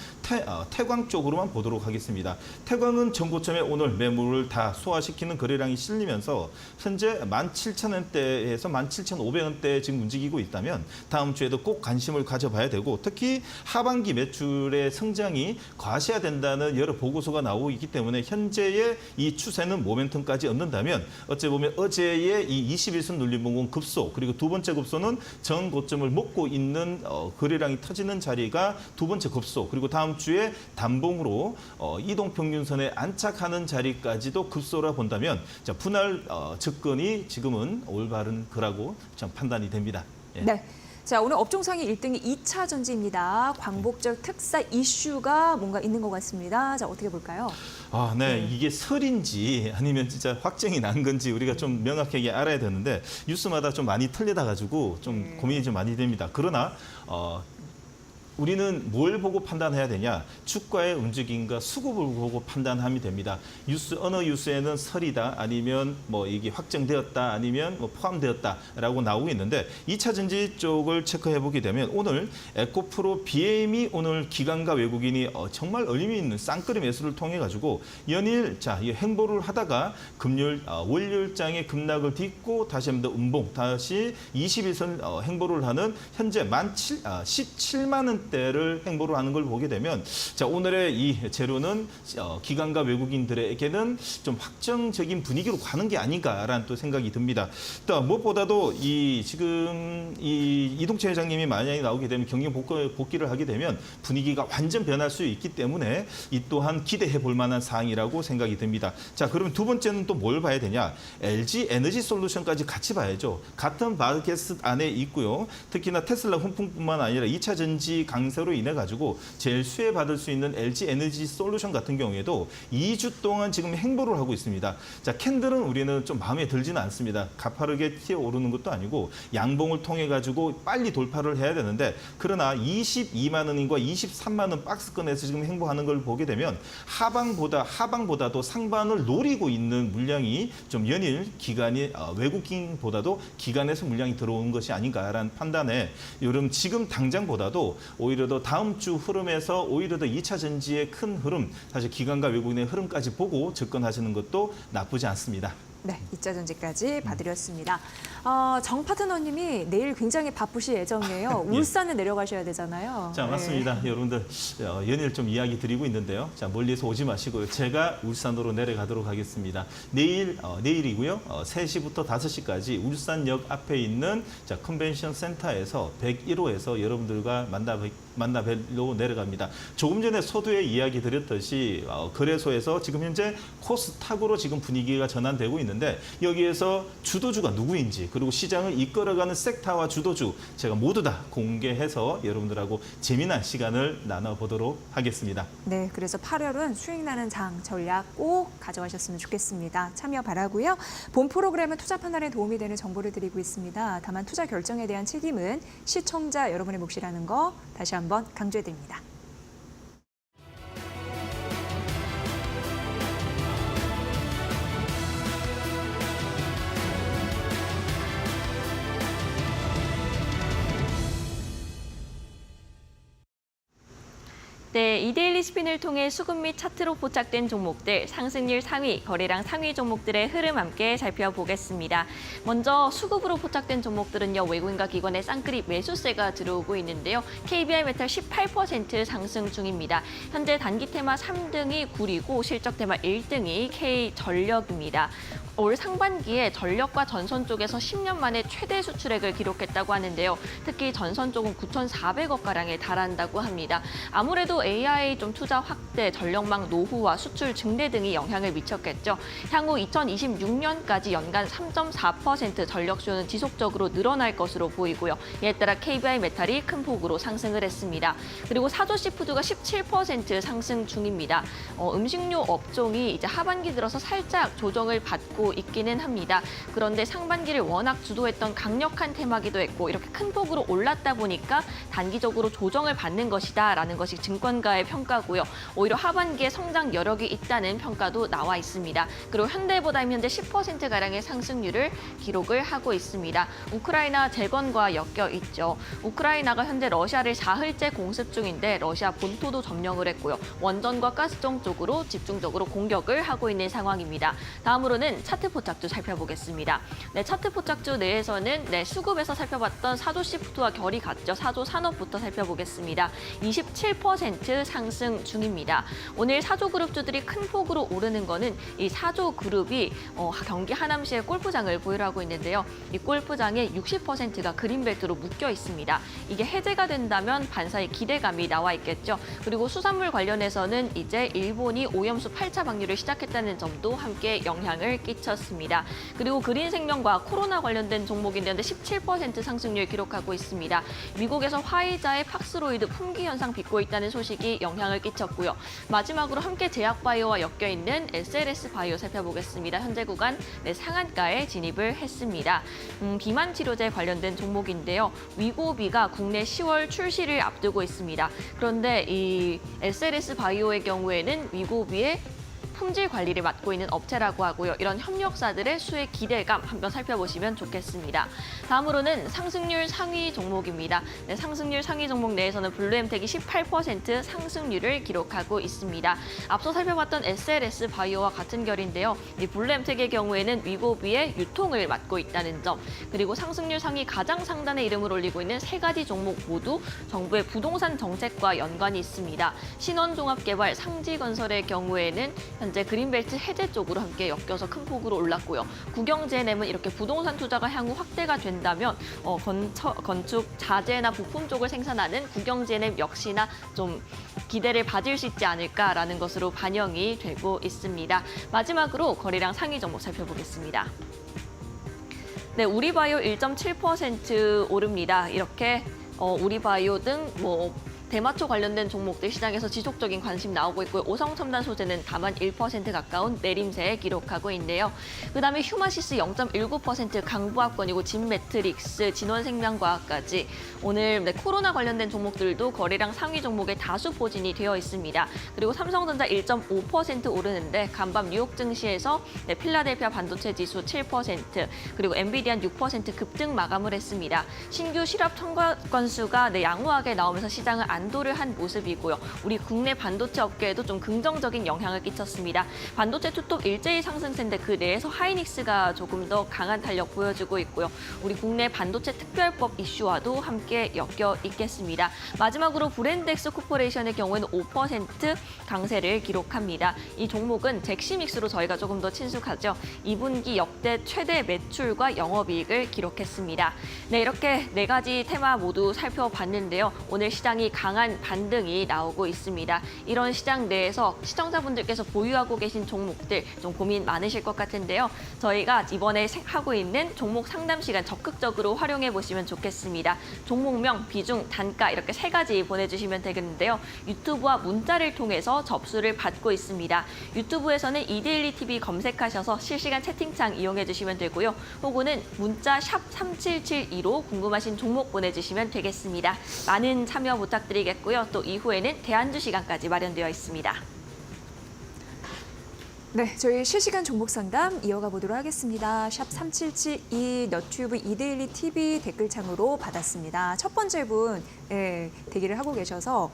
태광 쪽으로만 보도록 하겠습니다. 태광은 전고점에 오늘 매물을 다 소화시키는 거래량이 실리면서 현재 17,000원대에서 17,500원대에 지금 움직이고 있다면 다음 주에도 꼭 관심을 가져봐야 되고 특히 하반기 매출의 성장이 과시화된다는 여러 보고서가 나오고 있기 때문에 현재의 이 추세는 모멘텀까지 얻는다면 어찌 보면 어제의 이 21선 눌림봉은 급소 그리고 두 번째 급소는 전 고점을 먹고 있는 거래량이 터지는 자리가 두 번째 급소 그리고 다음 주에 단봉으로 이동평균선에 안착하는 자리까지도 급소라 본다면 분할 접근이 지금은 올바른 거라고 판단이 됩니다. 예. 네. 자, 오늘 업종상의 1등이 2차 전지입니다. 광복절 특사 이슈가 뭔가 있는 것 같습니다. 자, 어떻게 볼까요? 네. 이게 설인지 아니면 진짜 확정이 난 건지 우리가 좀 명확하게 알아야 되는데 뉴스마다 좀 많이 틀리다 가지고 좀 고민이 좀 많이 됩니다. 그러나 우리는 뭘 보고 판단해야 되냐? 주가의 움직임과 수급을 보고 판단하면 됩니다. 어느 뉴스에는 설이다, 아니면 뭐 이게 확정되었다, 아니면 뭐 포함되었다라고 나오고 있는데 2차 전지 쪽을 체크해 보게 되면 오늘 에코프로 BM이 오늘 기관과 외국인이 정말 의미 있는 쌍끌이 매수를 통해 가지고 연일 이 행보를 하다가 금요일 월요일장에 급락을 딛고 다시 한번 더 음봉 다시 21선 행보를 하는 현재 17만 원 대를 행보를 하는 걸 보게 되면 오늘의 이 재료는 기관과 외국인들에게는 좀 확정적인 분위기로 가는 게 아닌가라는 또 생각이 듭니다. 또 무엇보다도 지금 이동채 회장님이 만약에 나오게 되면 경영 복귀를 하게 되면 분위기가 완전 변할 수 있기 때문에 이 또한 기대해 볼 만한 사항이라고 생각이 듭니다. 자, 그러면 두 번째는 또 뭘 봐야 되냐? LG 에너지 솔루션까지 같이 봐야죠. 같은 바켓 안에 있고요. 특히나 테슬라 훈풍뿐만 아니라 2차 전지 강세로 인해 가지고 제일 수혜받을 수 있는 LG 에너지 솔루션 같은 경우에도 2주 동안 지금 행보를 하고 있습니다. 자, 캔들은 우리는 좀 마음에 들지는 않습니다. 가파르게 튀어오르는 것도 아니고 양봉을 통해 가지고 빨리 돌파를 해야 되는데 그러나 22만 원인과 23만 원 박스권에서 지금 행보하는 걸 보게 되면 하방보다도 상반을 노리고 있는 물량이 좀 연일 기간이 외국인보다도 기관에서 물량이 들어온 것이 아닌가라는 판단에 지금 당장보다도 오히려 더 다음 주 흐름에서 오히려 더 2차 전지의 큰 흐름, 사실 기관과 외국인의 흐름까지 보고 접근하시는 것도 나쁘지 않습니다. 네, 2차 전지까지 봐드렸습니다. 정 파트너님이 내일 굉장히 바쁘실 예정이에요. 예. 울산에 내려가셔야 되잖아요. 자, 맞습니다. 여러분들 연일 좀 이야기 드리고 있는데요. 자, 멀리서 오지 마시고요. 제가 울산으로 내려가도록 하겠습뵙니다. 내일이고요. 3시부터 5시까지 울산역 앞에 있는 컨벤션 센터에서 101호에서 여러분들과 만나 뵈러 내려갑니다. 조금 전에 서두에 이야기 드렸듯이 거래소에서 지금 현재 코스닥으로 지금 분위기가 전환되고 있는데 여기에서 주도주가 누구인지 그리고 시장을 이끌어가는 섹터와 주도주 제가 모두 다 공개해서 여러분들하고 재미난 시간을 나눠보도록 하겠습니다. 네, 그래서 8월은 수익 나는 장 전략 꼭 가져가셨으면 좋겠습니다. 참여 바라고요. 본 프로그램은 투자 판단에 도움이 되는 정보를 드리고 있습니다. 다만 투자 결정에 대한 책임은 시청자 여러분의 몫이라는 거 다시 한번 강조해드립니다. 네, 이데일리 스핀을 통해 수급 및 차트로 포착된 종목들, 상승률 상위, 거래량 상위 종목들의 흐름 함께 살펴보겠습니다. 먼저 수급으로 포착된 종목들은요, 외국인과 기관의 쌍끌이 매수세가 들어오고 있는데요. KBI 메탈 18% 상승 중입니다. 현재 단기 테마 3등이 구리고 실적 테마 1등이 K전력입니다. 올 상반기에 전력과 전선 쪽에서 10년 만에 최대 수출액을 기록했다고 하는데요. 특히 전선 쪽은 9,400억 가량에 달한다고 합니다. 아무래도 AI 좀 투자 확대, 전력망 노후화, 수출 증대 등이 영향을 미쳤겠죠. 향후 2026년까지 연간 3.4% 전력 수요는 지속적으로 늘어날 것으로 보이고요. 이에 따라 KBI 메탈이 큰 폭으로 상승을 했습니다. 그리고 사조 시푸드가 17% 상승 중입니다. 음식료 업종이 이제 하반기 들어서 살짝 조정을 받고 있기는 합니다. 그런데 상반기를 워낙 주도했던 강력한 테마기도 했고 이렇게 큰 폭으로 올랐다 보니까 단기적으로 조정을 받는 것이다라는 것이 증권가의 평가고요. 오히려 하반기에 성장 여력이 있다는 평가도 나와 있습니다. 그리고 현대해보다 현재 10%가량의 상승률을 기록을 하고 있습니다. 우크라이나 재건과 엮여 있죠. 우크라이나가 현재 러시아를 사흘째 공습 중인데 러시아 본토도 점령을 했고요. 원전과 가스정 쪽으로 집중적으로 공격을 하고 있는 상황입니다. 다음으로는 차트 포착주 살펴보겠습니다. 네, 차트 포착주 내에서는 수급에서 살펴봤던 사조 시프트와 결이 같죠. 사조 산업부터 살펴보겠습니다. 27% 상승 중입니다. 오늘 사조 그룹주들이 큰 폭으로 오르는 거는 이 사조 그룹이 경기 하남시의 골프장을 보유를 하고 있는데요. 이 골프장의 60%가 그린벨트로 묶여 있습니다. 이게 해제가 된다면 반사의 기대감이 나와 있겠죠. 그리고 수산물 관련해서는 이제 일본이 오염수 8차 방류를 시작했다는 점도 함께 영향을 끼쳤습니다. 그리고 그린생명과 코로나 관련된 종목인데 17% 상승률 기록하고 있습니다. 미국에서 화이자의 팍스로이드 품귀 현상 빚고 있다는 소식이 영향을 끼쳤고요. 마지막으로 함께 제약바이오와 엮여 있는 SLS 바이오 살펴보겠습니다. 현재 구간 상한가에 진입을 했습니다. 비만 치료제 관련된 종목인데요. 위고비가 국내 10월 출시를 앞두고 있습니다. 그런데 이 SLS 바이오의 경우에는 위고비의 품질 관리를 맡고 있는 업체라고 하고요. 이런 협력사들의 수혜 기대감 한번 살펴보시면 좋겠습니다. 다음으로는 상승률 상위 종목입니다. 네, 상승률 상위 종목 내에서는 블루엠텍이 18% 상승률을 기록하고 있습니다. 앞서 살펴봤던 SLS 바이오와 같은 결인데요. 이 블루엠텍의 경우에는 위고비의 유통을 맡고 있다는 점, 그리고 상승률 상위 가장 상단에 이름을 올리고 있는 세 가지 종목 모두 정부의 부동산 정책과 연관이 있습니다. 신원종합개발, 상지건설의 경우에는 현재 그린벨트 해제 쪽으로 함께 엮여서 큰 폭으로 올랐고요. 국영제nem은 이렇게 부동산 투자가 향후 확대가 된다면 건축 자재나 부품 쪽을 생산하는 국영제nem 역시나 좀 기대를 받을 수 있지 않을까라는 것으로 반영이 되고 있습니다. 마지막으로 거래량 상위 종목 살펴보겠습니다. 네, 우리바이오 1.7% 오릅니다. 이렇게 우리바이오 등 대마초 관련된 종목들 시장에서 지속적인 관심 나오고 있고요. 오성첨단 소재는 다만 1% 가까운 내림세 기록하고 있는데요. 그다음에 휴마시스 0.19%, 강부합권이고 진매트릭스, 진원생명과학까지 오늘 코로나 관련된 종목들도 거래량 상위 종목의 다수 포진이 되어 있습니다. 그리고 삼성전자 1.5% 오르는데 간밤 뉴욕 증시에서 필라델피아 반도체 지수 7%, 그리고 엔비디아 6% 급등 마감을 했습니다. 신규 실업 통과 건수가 양호하게 나오면서 시장을 안도를 한 모습이고요. 우리 국내 반도체 업계에도 좀 긍정적인 영향을 끼쳤습니다. 반도체 투톱 일제히 상승세인데 그 내에서 하이닉스가 조금 더 강한 탄력 보여주고 있고요. 우리 국내 반도체 특별법 이슈와도 함께 엮여 있겠습니다. 마지막으로 브랜드엑스 코퍼레이션의 경우에는 5% 강세를 기록합니다. 이 종목은 잭시믹스로 저희가 조금 더 친숙하죠. 2분기 역대 최대 매출과 영업이익을 기록했습니다. 네, 이렇게 네 가지 테마 모두 살펴봤는데요. 오늘 시장이 강한 반등이 나오고 있습니다. 이런 시장 내에서 시청자분들께서 보유하고 계신 종목들 좀 고민 많으실 것 같은데요. 저희가 이번에 하고 있는 종목 상담 시간 적극적으로 활용해 보시면 좋겠습니다. 종목명, 비중, 단가 이렇게 세 가지 보내주시면 되겠는데요. 유튜브와 문자를 통해서 접수를 받고 있습니다. 유튜브에서는 이데일리 TV 검색하셔서 실시간 채팅창 이용해 주시면 되고요. 혹은 문자 샵 3772로 궁금하신 종목 보내주시면 되겠습니다. 많은 참여 부탁드리겠고요. 또 이후에는 대안주 시간까지 마련되어 있습니다. 네, 저희 실시간 종목 상담 이어가 보도록 하겠습니다. 샵 3772 너튜브 이데일리 TV 댓글창으로 받았습니다. 첫 번째 분 대기를 하고 계셔서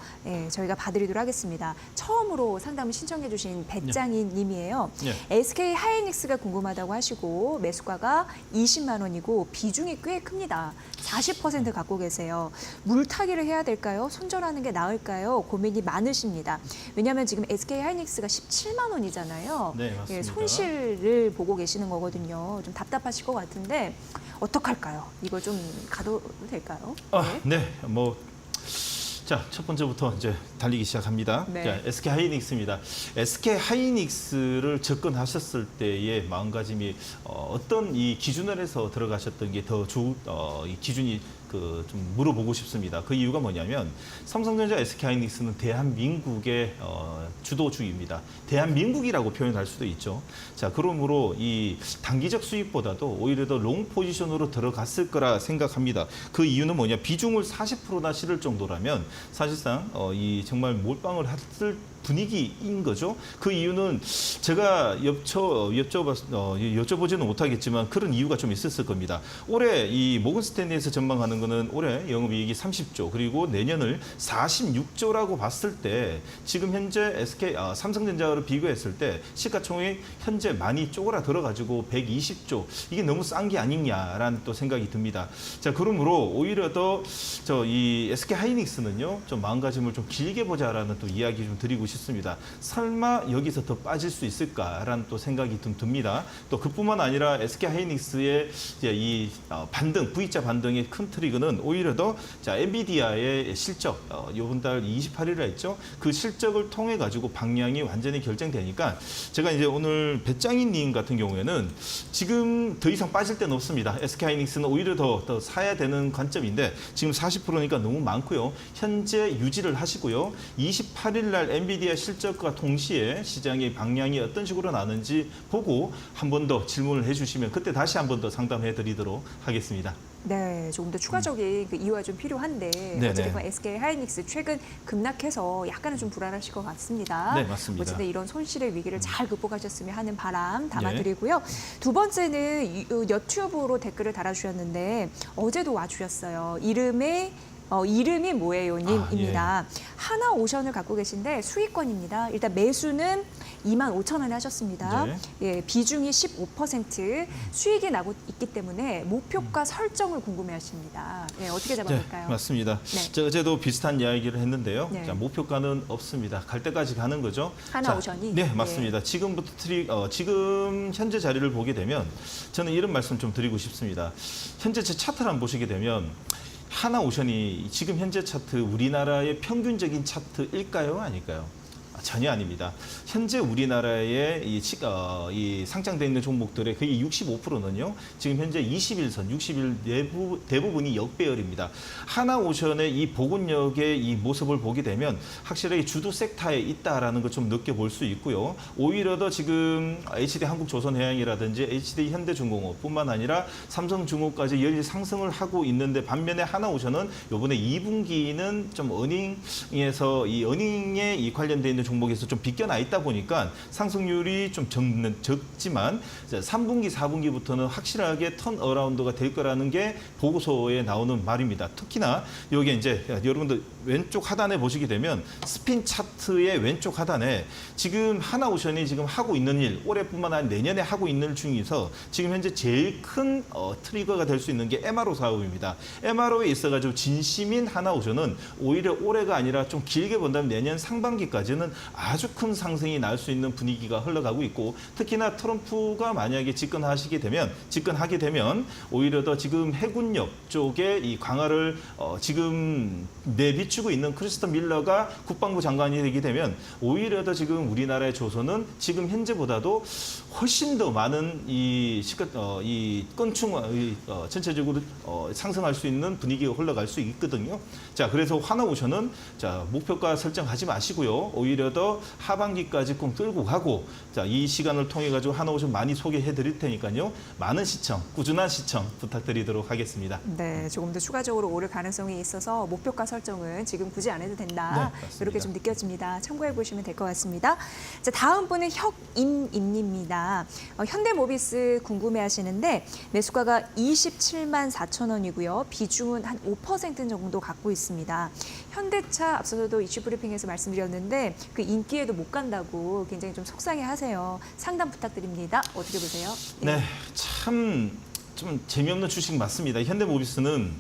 저희가 봐드리도록 하겠습니다. 처음으로 상담을 신청해 주신 배짱인 님이에요. SK 하이닉스가 궁금하다고 하시고 매수가가 20만 원이고 비중이 꽤 큽니다. 40% 갖고 계세요. 물타기를 해야 될까요? 손절하는 게 나을까요? 고민이 많으십니다. 왜냐하면 지금 SK 하이닉스가 17만 원이잖아요. 있어서 네, 맞습니다. 손실을 보고 계시는 거거든요. 좀 답답하실 것 같은데 어떡할까요? 이거 좀 가도 될까요? 네, 자, 첫 번째부터 이제 달리기 시작합니다. 네. 자, SK 하이닉스입니다. SK 하이닉스를 접근하셨을 때의 마음가짐이 어떤 이 기준을 해서 들어가셨던 게 더 이 기준이 좀 물어보고 싶습니다. 그 이유가 뭐냐면 삼성전자 SK 하이닉스는 대한민국의 주도주입니다. 대한민국이라고 표현할 수도 있죠. 자, 그러므로 이 단기적 수익보다도 오히려 더 롱 포지션으로 들어갔을 거라 생각합니다. 그 이유는 뭐냐? 비중을 40%나 실을 정도라면 사실상 이 정말 몰빵을 했을 분위기인 거죠. 그 이유는 제가 여쭤보지는 못하겠지만 그런 이유가 좀 있었을 겁니다. 올해 이 모건 스탠리에서 전망하는 거는 올해 영업이익이 30조 그리고 내년을 46조라고 봤을 때 지금 현재 삼성전자를 비교했을 때 시가총액 현재 많이 쪼그라들어가지고 120조 이게 너무 싼 게 아니냐라는 또 생각이 듭니다. 자, 그러므로 오히려 더 이 SK 하이닉스는요 좀 마음가짐을 좀 길게 보자라는 또 이야기 좀 드리고 싶습니다. 설마 여기서 더 빠질 수 있을까라는 또 생각이 좀 듭니다. 또 그뿐만 아니라 SK 하이닉스의 이제 이 반등, V자 반등의 큰 트리거는 오히려 더 엔비디아의 실적, 이번 달 28일에 했죠. 그 실적을 통해 가지고 방향이 완전히 결정되니까 제가 이제 오늘 배짱이님 같은 경우에는 지금 더 이상 빠질 데는 없습니다. SK 하이닉스는 오히려 더 사야 되는 관점인데 지금 40%니까 너무 많고요. 현재 유지를 하시고요. 28일 날 엔비디아 실적과 동시에 시장의 방향이 어떤 식으로 나는지 보고 한 번 더 질문을 해주시면 그때 다시 한 번 더 상담해 드리도록 하겠습니다. 네, 조금 더 추가적인 그 이유가 좀 필요한데 네네. 어쨌든 SK 하이닉스 최근 급락해서 약간은 좀 불안하실 것 같습니다. 네, 맞습니다. 어쨌든 이런 손실의 위기를 잘 극복하셨으면 하는 바람 담아드리고요. 두 번째는 유튜브로 댓글을 달아주셨는데 어제도 와주셨어요. 이름이 뭐예요 님입니다. 하나오션을 갖고 계신데 수익권입니다. 일단 매수는 25,000원에 하셨습니다. 네. 예, 비중이 15%, 수익이 나고 있기 때문에 목표가 설정을 궁금해하십니다. 예, 어떻게 잡아볼까요? 네, 맞습니다. 네. 저 어제도 비슷한 이야기를 했는데요. 네. 자, 목표가는 없습니다. 갈 때까지 가는 거죠. 하나오션이? 네, 맞습니다. 지금부터 지금 현재 자리를 보게 되면 저는 이런 말씀 좀 드리고 싶습니다. 현재 제 차트를 한번 보시게 되면 하나오션이 지금 현재 차트 우리나라의 평균적인 차트일까요? 아닐까요? 전혀 아닙니다. 현재 우리나라에 이 상장되어 있는 종목들의 거의 65%는요. 지금 현재 21선, 60일 대부분이 역배열입니다. 하나오션의 이 보급력의 이 모습을 보게 되면 확실하게 주도 섹터에 있다라는 걸 좀 느껴볼 수 있고요. 오히려 더 지금 HD 한국조선해양이라든지 HD 현대중공업뿐만 아니라 삼성중공업까지 열리 상승을 하고 있는데 반면에 하나오션은 이번에 2분기는 좀 어닝의 이 관련돼 있는 종목에서 좀 비껴나 있다 보니까 상승률이 좀 적지만 3분기, 4분기부터는 확실하게 턴어라운드가 될 거라는 게 보고서에 나오는 말입니다. 특히나 여기 이제 여러분들 왼쪽 하단에 보시게 되면 스핀 차트의 왼쪽 하단에 지금 하나오션이 지금 하고 있는 일, 올해뿐만 아니라 내년에 하고 있는 일 중에서 지금 현재 제일 큰 트리거가 될 수 있는 게 MRO 사업입니다. MRO에 있어가지고 진심인 하나오션은 오히려 올해가 아니라 좀 길게 본다면 내년 상반기까지는 아주 큰 상승이 날 수 있는 분위기가 흘러가고 있고 특히나 트럼프가 만약에 집권하게 되면 오히려 더 지금 해군력 쪽에 이 강화를 지금 내비추고 있는 크리스토 밀러가 국방부 장관이 되게 되면 오히려 더 지금 우리나라의 조선은 지금 현재보다도 훨씬 더 많은 이 건축 전체적으로 상승할 수 있는 분위기가 흘러갈 수 있거든요. 자, 그래서 하나오션은 목표가 설정하지 마시고요. 오히려 더 하반기까지 꼭 끌고 가고 이 시간을 통해 가지고 하나오션 많이 소개해 드릴 테니까요. 많은 시청, 꾸준한 시청 부탁드리도록 하겠습니다. 네, 조금 더 추가적으로 오를 가능성이 있어서 목표가 설정은 지금 굳이 안 해도 된다. 네, 맞습니다. 이렇게 좀 느껴집니다. 참고해 보시면 될 것 같습니다. 자, 다음 분은 혁임입니다. 현대모비스 궁금해하시는데 매수가가 27만 4천 원이고요. 비중은 한 5% 정도 갖고 있습니다. 현대차 앞서서도 이슈 브리핑에서 말씀드렸는데 그 인기에도 못 간다고 굉장히 좀 속상해하세요. 상담 부탁드립니다. 어떻게 보세요? 네, 참 좀 재미없는 주식 맞습니다. 현대모비스는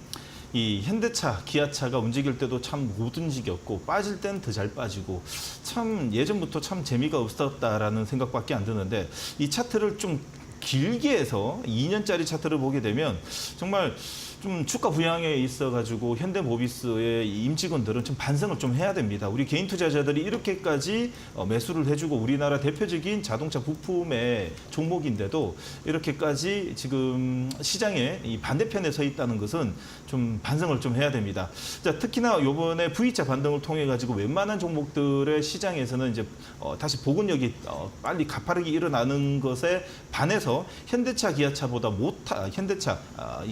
이 현대차, 기아차가 움직일 때도 참 못 움직였고 빠질 땐 더 잘 빠지고 참 예전부터 참 재미가 없었다라는 생각밖에 안 드는데 이 차트를 좀 길게 해서 2년짜리 차트를 보게 되면 정말 좀 주가 부양에 있어가지고 현대모비스의 임직원들은 좀 반성을 좀 해야 됩니다. 우리 개인 투자자들이 이렇게까지 매수를 해주고 우리나라 대표적인 자동차 부품의 종목인데도 이렇게까지 지금 시장에 이 반대편에 서 있다는 것은 좀 반성을 좀 해야 됩니다. 자, 특히나 이번에 V자 반등을 통해 가지고 웬만한 종목들의 시장에서는 이제 다시 복원력이 빨리 가파르게 일어나는 것에 반해서 현대차, 기아차보다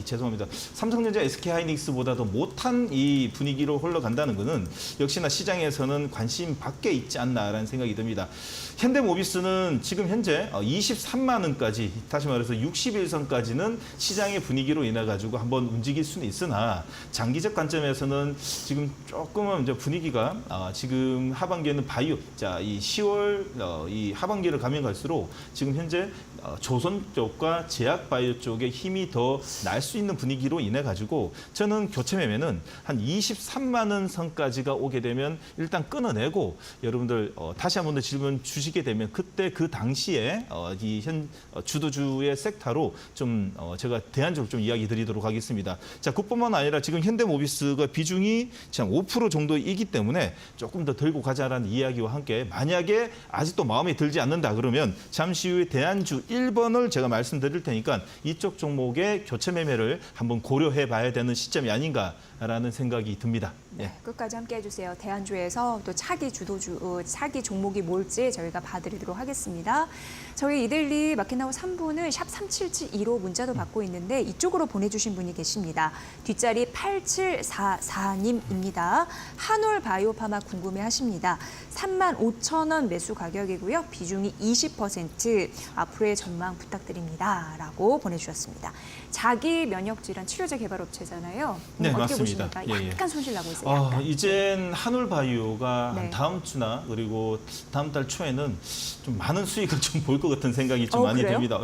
죄송합니다. 삼성전자, SK하이닉스보다도 못한 이 분위기로 흘러간다는 것은 역시나 시장에서는 관심 밖에 있지 않나라는 생각이 듭니다. 현대모비스는 지금 현재 23만 원까지, 다시 말해서 61선까지는 시장의 분위기로 인해 가지고 한번 움직일 수는 있으나 장기적 관점에서는 지금 조금은 이제 분위기가 지금 하반기에는 바이오, 자, 이 10월 이 하반기를 가면 갈수록 지금 현재 조선 쪽과 제약 바이오 쪽에 힘이 더 날 수 있는 분위기로 인해 가지고 저는 교체 매매는 한 23만 원 선까지가 오게 되면 일단 끊어내고 여러분들 다시 한 번 더 질문 주시게 되면 그때 그 당시에 이 주도주의 섹터로 좀 제가 대안적으로 좀 이야기 드리도록 하겠습니다. 자, 그뿐만 아니라 지금 현대모비스가 비중이 지금 5% 정도이기 때문에 조금 더 들고 가자라는 이야기와 함께 만약에 아직도 마음에 들지 않는다 그러면 잠시 후에 대안주 1번을 제가 말씀드릴 테니까 이쪽 종목의 교체 매매를 한번 고려해 봐야 되는 시점이 아닌가라는 생각이 듭니다. 네, 끝까지 함께 해주세요. 대안주에서 또 차기 주도주, 차기 종목이 뭘지 저희가 봐드리도록 하겠습니다. 저희 이데일리 마켓나우 3부는 샵 3772로 문자도 받고 있는데 이쪽으로 보내주신 분이 계십니다. 뒷자리 8744님입니다. 한올 바이오파마 궁금해하십니다. 35,000원 매수 가격이고요. 비중이 20%, 앞으로의 전망 부탁드립니다. 라고 보내주셨습니다. 자기 면역 질환 치료제 개발 업체잖아요. 네, 어떻게 맞습니다. 보십니까? 약간 손실 나고 있어요. 이젠 한올바이오가 네. 다음 주나 그리고 다음 달 초에는 좀 많은 수익을 좀 볼 것 같은 생각이 좀 많이 그래요? 듭니다.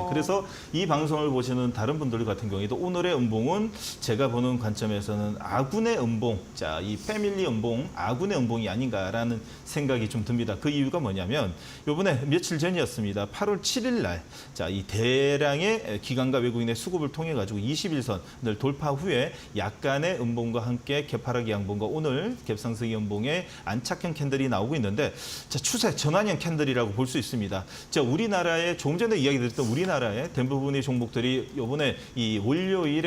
그래서 이 방송을 보시는 다른 분들 같은 경우에도 오늘의 음봉은 제가 보는 관점에서는 아군의 음봉, 자, 이 패밀리 음봉, 아군의 음봉이 아닌가라는 생각이 좀 듭니다. 그 이유가 뭐냐면 요번에 며칠 전이었습니다. 8월 7일 날, 자, 이 대량의 기관과 외국인의 수급을 통해 가지고 21선을 돌파 후에 약간의 음봉과 함께 개파락의 양봉과 오늘 갭상승의 음봉에 안착형 캔들이 나오고 있는데, 자, 추세 전환형 캔들이라고 볼 수 있습니다. 자, 우리나라의 조금 전에 이야기 드렸던 우리나라의 대부분의 종목들이 이번에 이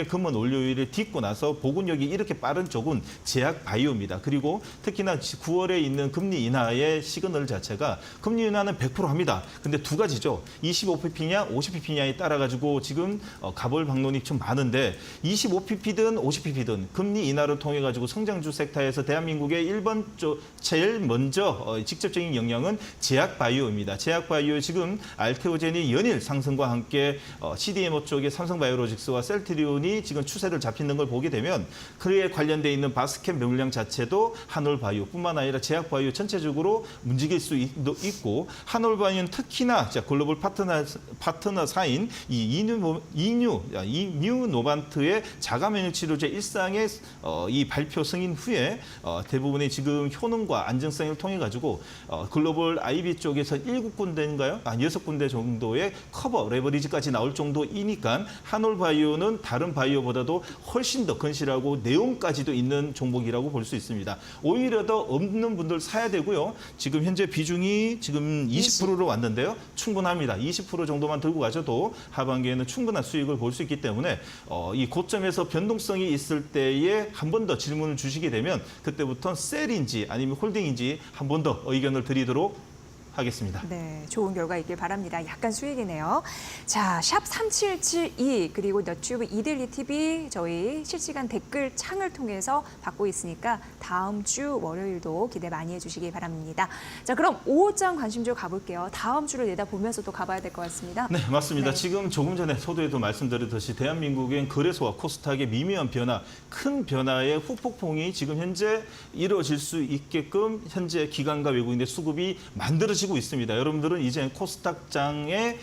금은 월요일에 딛고 나서 복원력이 이렇게 빠른 쪽은 제약 바이오입니다. 그리고 특히나 9월에 있는 금리 인하의 시그널 자체가 금리 인하는 100% 합니다. 근데 두 가지죠. 25pp냐 50pp냐에 따라 가지고 지금 가볼 방론이 좀 많은데 25pp든 50pp든 금리 인하를 통해 가지고 성장주 섹터에서 대한민국의 1번 제일 먼저 직접적인 영향은 제약 바이오입니다. 제약 바이오 지금 알테오젠이 연일 상승과 함께 CDMO 쪽의 삼성바이오로직스와 셀트리온이 지금 추세를 잡히는 걸 보게 되면 그에 관련돼 있는 바스켓 물량 자체도 한올바이오뿐만 아니라 제약바이오 전체적으로 움직일 수 있고 한올바이오는 특히나 글로벌 파트너사인 이 이뮤노반트의 자가면역 치료제 일상의 이 발표 승인 후에 대부분의 지금 효능과 안정성을 통해 가지고 글로벌 IB 쪽에서 7군데인가요? 6군데 정도의 커버 레버리지까지 나올 정도이니까 한올바이오는 다른 바이오보다도 훨씬 더 건실하고 내용까지도 있는 종목이라고 볼 수 있습니다. 오히려 더 없는 분들 사야 되고요. 지금 현재 비중이 지금 20%로 왔는데요. 충분합니다. 20% 정도만 들고 가셔도 하반기에는 충분한 수익을 볼 수 있기 때문에 이 고점에서 변동성이 있을 때에 한 번 더 질문을 주시게 되면 그때부터는 셀인지 아니면 홀딩인지 한 번 더 의견을 드리도록 하겠습니다. 네, 좋은 결과 있길 바랍니다. 약간 수익이네요. 자, 샵 3772 그리고 너튜브 이데일리 TV 저희 실시간 댓글 창을 통해서 받고 있으니까 다음 주 월요일도 기대 많이 해주시기 바랍니다. 자, 그럼 5호장 관심주 가볼게요. 다음 주를 내다보면서 또 가봐야 될 것 같습니다. 네, 맞습니다. 네. 지금 조금 전에 서두에도 말씀드렸듯이 대한민국엔 거래소와 코스닥의 미묘한 변화, 큰 변화의 후폭풍이 지금 현재 이루어질 수 있게끔 현재 기관과 외국인의 수급이 만들어지고 보시고 있습니다. 여러분들은 이제 코스닥장의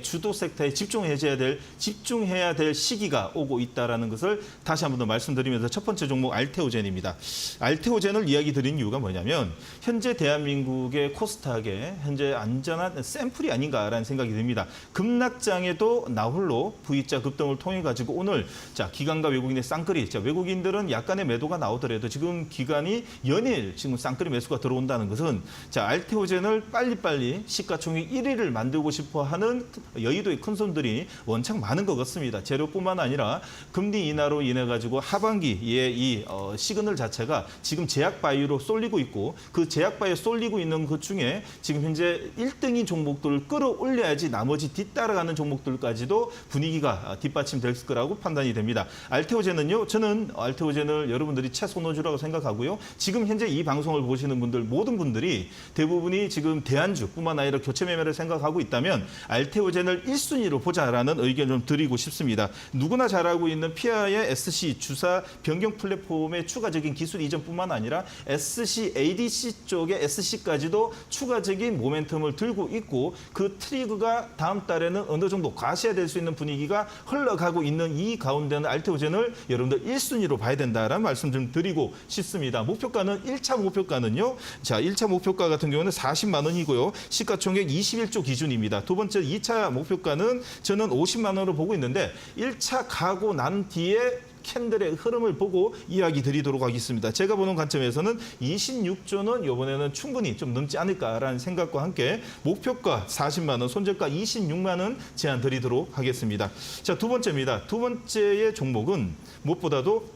주도 섹터에 집중해야 될 시기가 오고 있다라는 것을 다시 한 번 더 말씀드리면서 첫 번째 종목 알테오젠입니다. 알테오젠을 이야기 드린 이유가 뭐냐면 현재 대한민국의 코스닥에 현재 안전한 샘플이 아닌가라는 생각이 듭니다. 급락장에도 나홀로 V자 급등을 통해 가지고 오늘 기관과 외국인의 쌍끌이 외국인들은 약간의 매도가 나오더라도 지금 기관이 연일 지금 쌍끌이 매수가 들어온다는 것은 알테오젠을 빨리빨리 시가총액 1위를 만들고 싶어하는 여의도의 큰 손들이 원창 많은 것 같습니다. 재료뿐만 아니라 금리 인하로 인해 가지고 하반기에 이 시그널 자체가 지금 제약바이오로 쏠리고 있고 그 제약바이오 쏠리고 있는 것 중에 지금 현재 1등인 종목들을 끌어올려야지 나머지 뒤따라가는 종목들까지도 분위기가 뒷받침될 거라고 판단이 됩니다. 알테오젠은요, 저는 알테오젠을 여러분들이 최선호주라고 생각하고요. 지금 현재 이 방송을 보시는 분들 모든 분들이 대부분이 지금 대안주뿐만 아니라 교체 매매를 생각하고 있다면 알테오젠을 1순위로 보자라는 의견 좀 드리고 싶습니다. 누구나 잘 알고 있는 피아의 SC 주사 변경 플랫폼의 추가적인 기술 이전뿐만 아니라 SC, ADC 쪽의 SC까지도 추가적인 모멘텀을 들고 있고 그 트리거가 다음 달에는 어느 정도 과시화될 수 있는 분위기가 흘러가고 있는 이 가운데는 알테오젠을 여러분들 1순위로 봐야 된다라는 말씀 좀 드리고 싶습니다. 목표가는 1차 목표가는요. 1차 목표가 같은 경우는 40만 원이고요. 시가총액 21조 기준입니다. 두 번째 2차 목표가는 저는 50만 원으로 보고 있는데 1차 가고 난 뒤에 캔들의 흐름을 보고 이야기 드리도록 하겠습니다. 제가 보는 관점에서는 26조는 이번에는 충분히 좀 넘지 않을까라는 생각과 함께 목표가 40만 원, 손절가 26만 원 제안 드리도록 하겠습니다. 두 번째입니다. 두 번째의 종목은 무엇보다도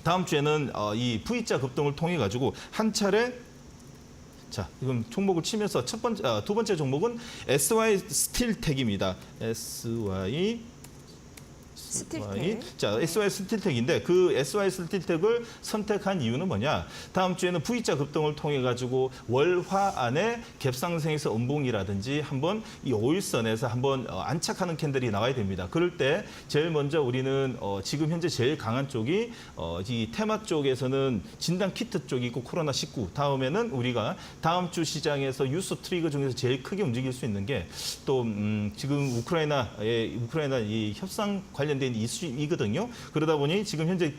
다음 주에는 이 V자 급등을 통해 가지고 한 차례 이건 종목을 치면서 두 번째 종목은 SY 스틸텍입니다. SY SY 스틸텍인데 그 SY 스틸텍을 선택한 이유는 뭐냐? 다음 주에는 V자 급등을 통해 가지고 월화 안에 갭상승에서 음봉이라든지 한번 이 5일선에서 한번 안착하는 캔들이 나와야 됩니다. 그럴 때 제일 먼저 우리는 지금 현재 제일 강한 쪽이 이 테마 쪽에서는 진단 키트 쪽이 있고 코로나19 다음에는 우리가 다음 주 시장에서 뉴스 트리거 중에서 제일 크게 움직일 수 있는 게 또 지금 우크라이나 이 협상 관련된 이슈이거든요. 그러다 보니 지금 현재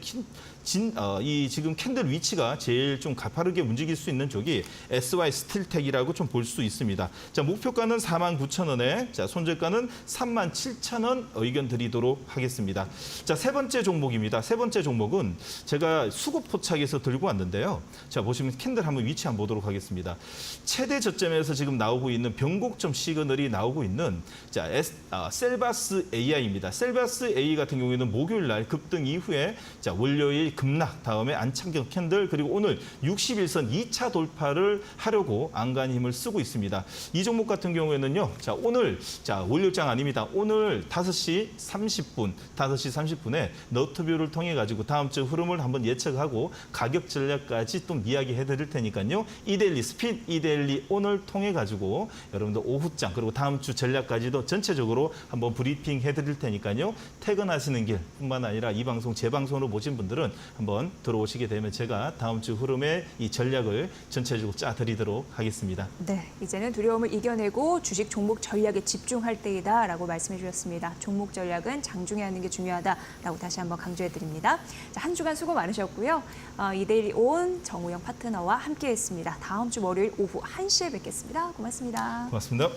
지금 캔들 위치가 제일 좀 가파르게 움직일 수 있는 쪽이 SY 스틸텍이라고 좀 볼 수 있습니다. 목표가는 49,000원에 손절가는 37,000원 의견 드리도록 하겠습니다. 세 번째 종목입니다. 세 번째 종목은 제가 수급 포착에서 들고 왔는데요. 보시면 캔들 한번 위치 한번 보도록 하겠습니다. 최대 저점에서 지금 나오고 있는 변곡점 시그널이 나오고 있는 셀바스 AI입니다. 셀바스 AI 같은 경우에는 목요일 날 급등 이후에 월요일 급락 다음에 안착형 캔들 그리고 오늘 61선 2차 돌파를 하려고 안간히 힘을 쓰고 있습니다. 이 종목 같은 경우에는요. 오늘 월요일장 아닙니다. 오늘 5시 30분에 너트뷰를 통해 가지고 다음 주 흐름을 한번 예측하고 가격 전략까지 또 이야기해 드릴 테니까요. 이데일리 스핀, 이데일리 오늘 통해 가지고 여러분들 오후장 그리고 다음 주 전략까지도 전체적으로 한번 브리핑 해 드릴 테니까요. 퇴근하시는 길뿐만 아니라 이 방송 재방송으로 보신 분들은 한번 들어오시게 되면 제가 다음 주 흐름의 이 전략을 전체적으로 짜드리도록 하겠습니다. 네, 이제는 두려움을 이겨내고 주식 종목 전략에 집중할 때이다라고 말씀해 주셨습니다. 종목 전략은 장중에 하는 게 중요하다라고 다시 한번 강조해 드립니다. 한 주간 수고 많으셨고요. 이데일리 온 정우영 파트너와 함께했습니다. 다음 주 월요일 오후 1시에 뵙겠습니다. 고맙습니다. 고맙습니다.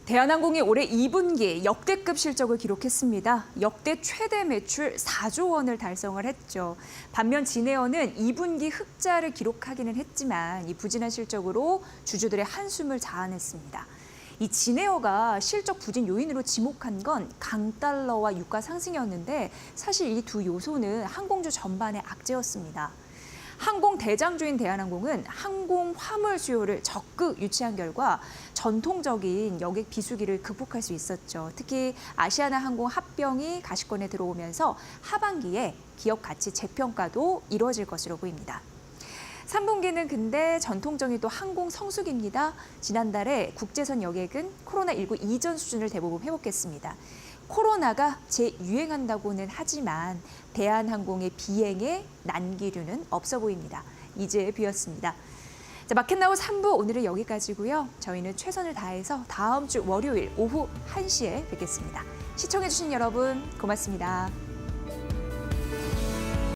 대한항공이 올해 2분기 역대급 실적을 기록했습니다. 역대 최대 매출 4조 원을 달성을 했죠. 반면 진에어는 2분기 흑자를 기록하기는 했지만 이 부진한 실적으로 주주들의 한숨을 자아냈습니다. 이 진에어가 실적 부진 요인으로 지목한 건 강달러와 유가 상승이었는데 사실 이 두 요소는 항공주 전반의 악재였습니다. 항공 대장주인 대한항공은 항공 화물 수요를 적극 유치한 결과 전통적인 여객 비수기를 극복할 수 있었죠. 특히 아시아나항공 합병이 가시권에 들어오면서 하반기에 기업 가치 재평가도 이루어질 것으로 보입니다. 3분기는 근데 전통적인 또 항공 성수기입니다. 지난달에 국제선 여객은 코로나19 이전 수준을 대부분 회복했습니다. 코로나가 재유행한다고는 하지만 대한항공의 비행에 난기류는 없어 보입니다. 이제 비었습니다. 자, 마켓나우 3부 오늘은 여기까지고요. 저희는 최선을 다해서 다음 주 월요일 오후 1시에 뵙겠습니다. 시청해주신 여러분 고맙습니다.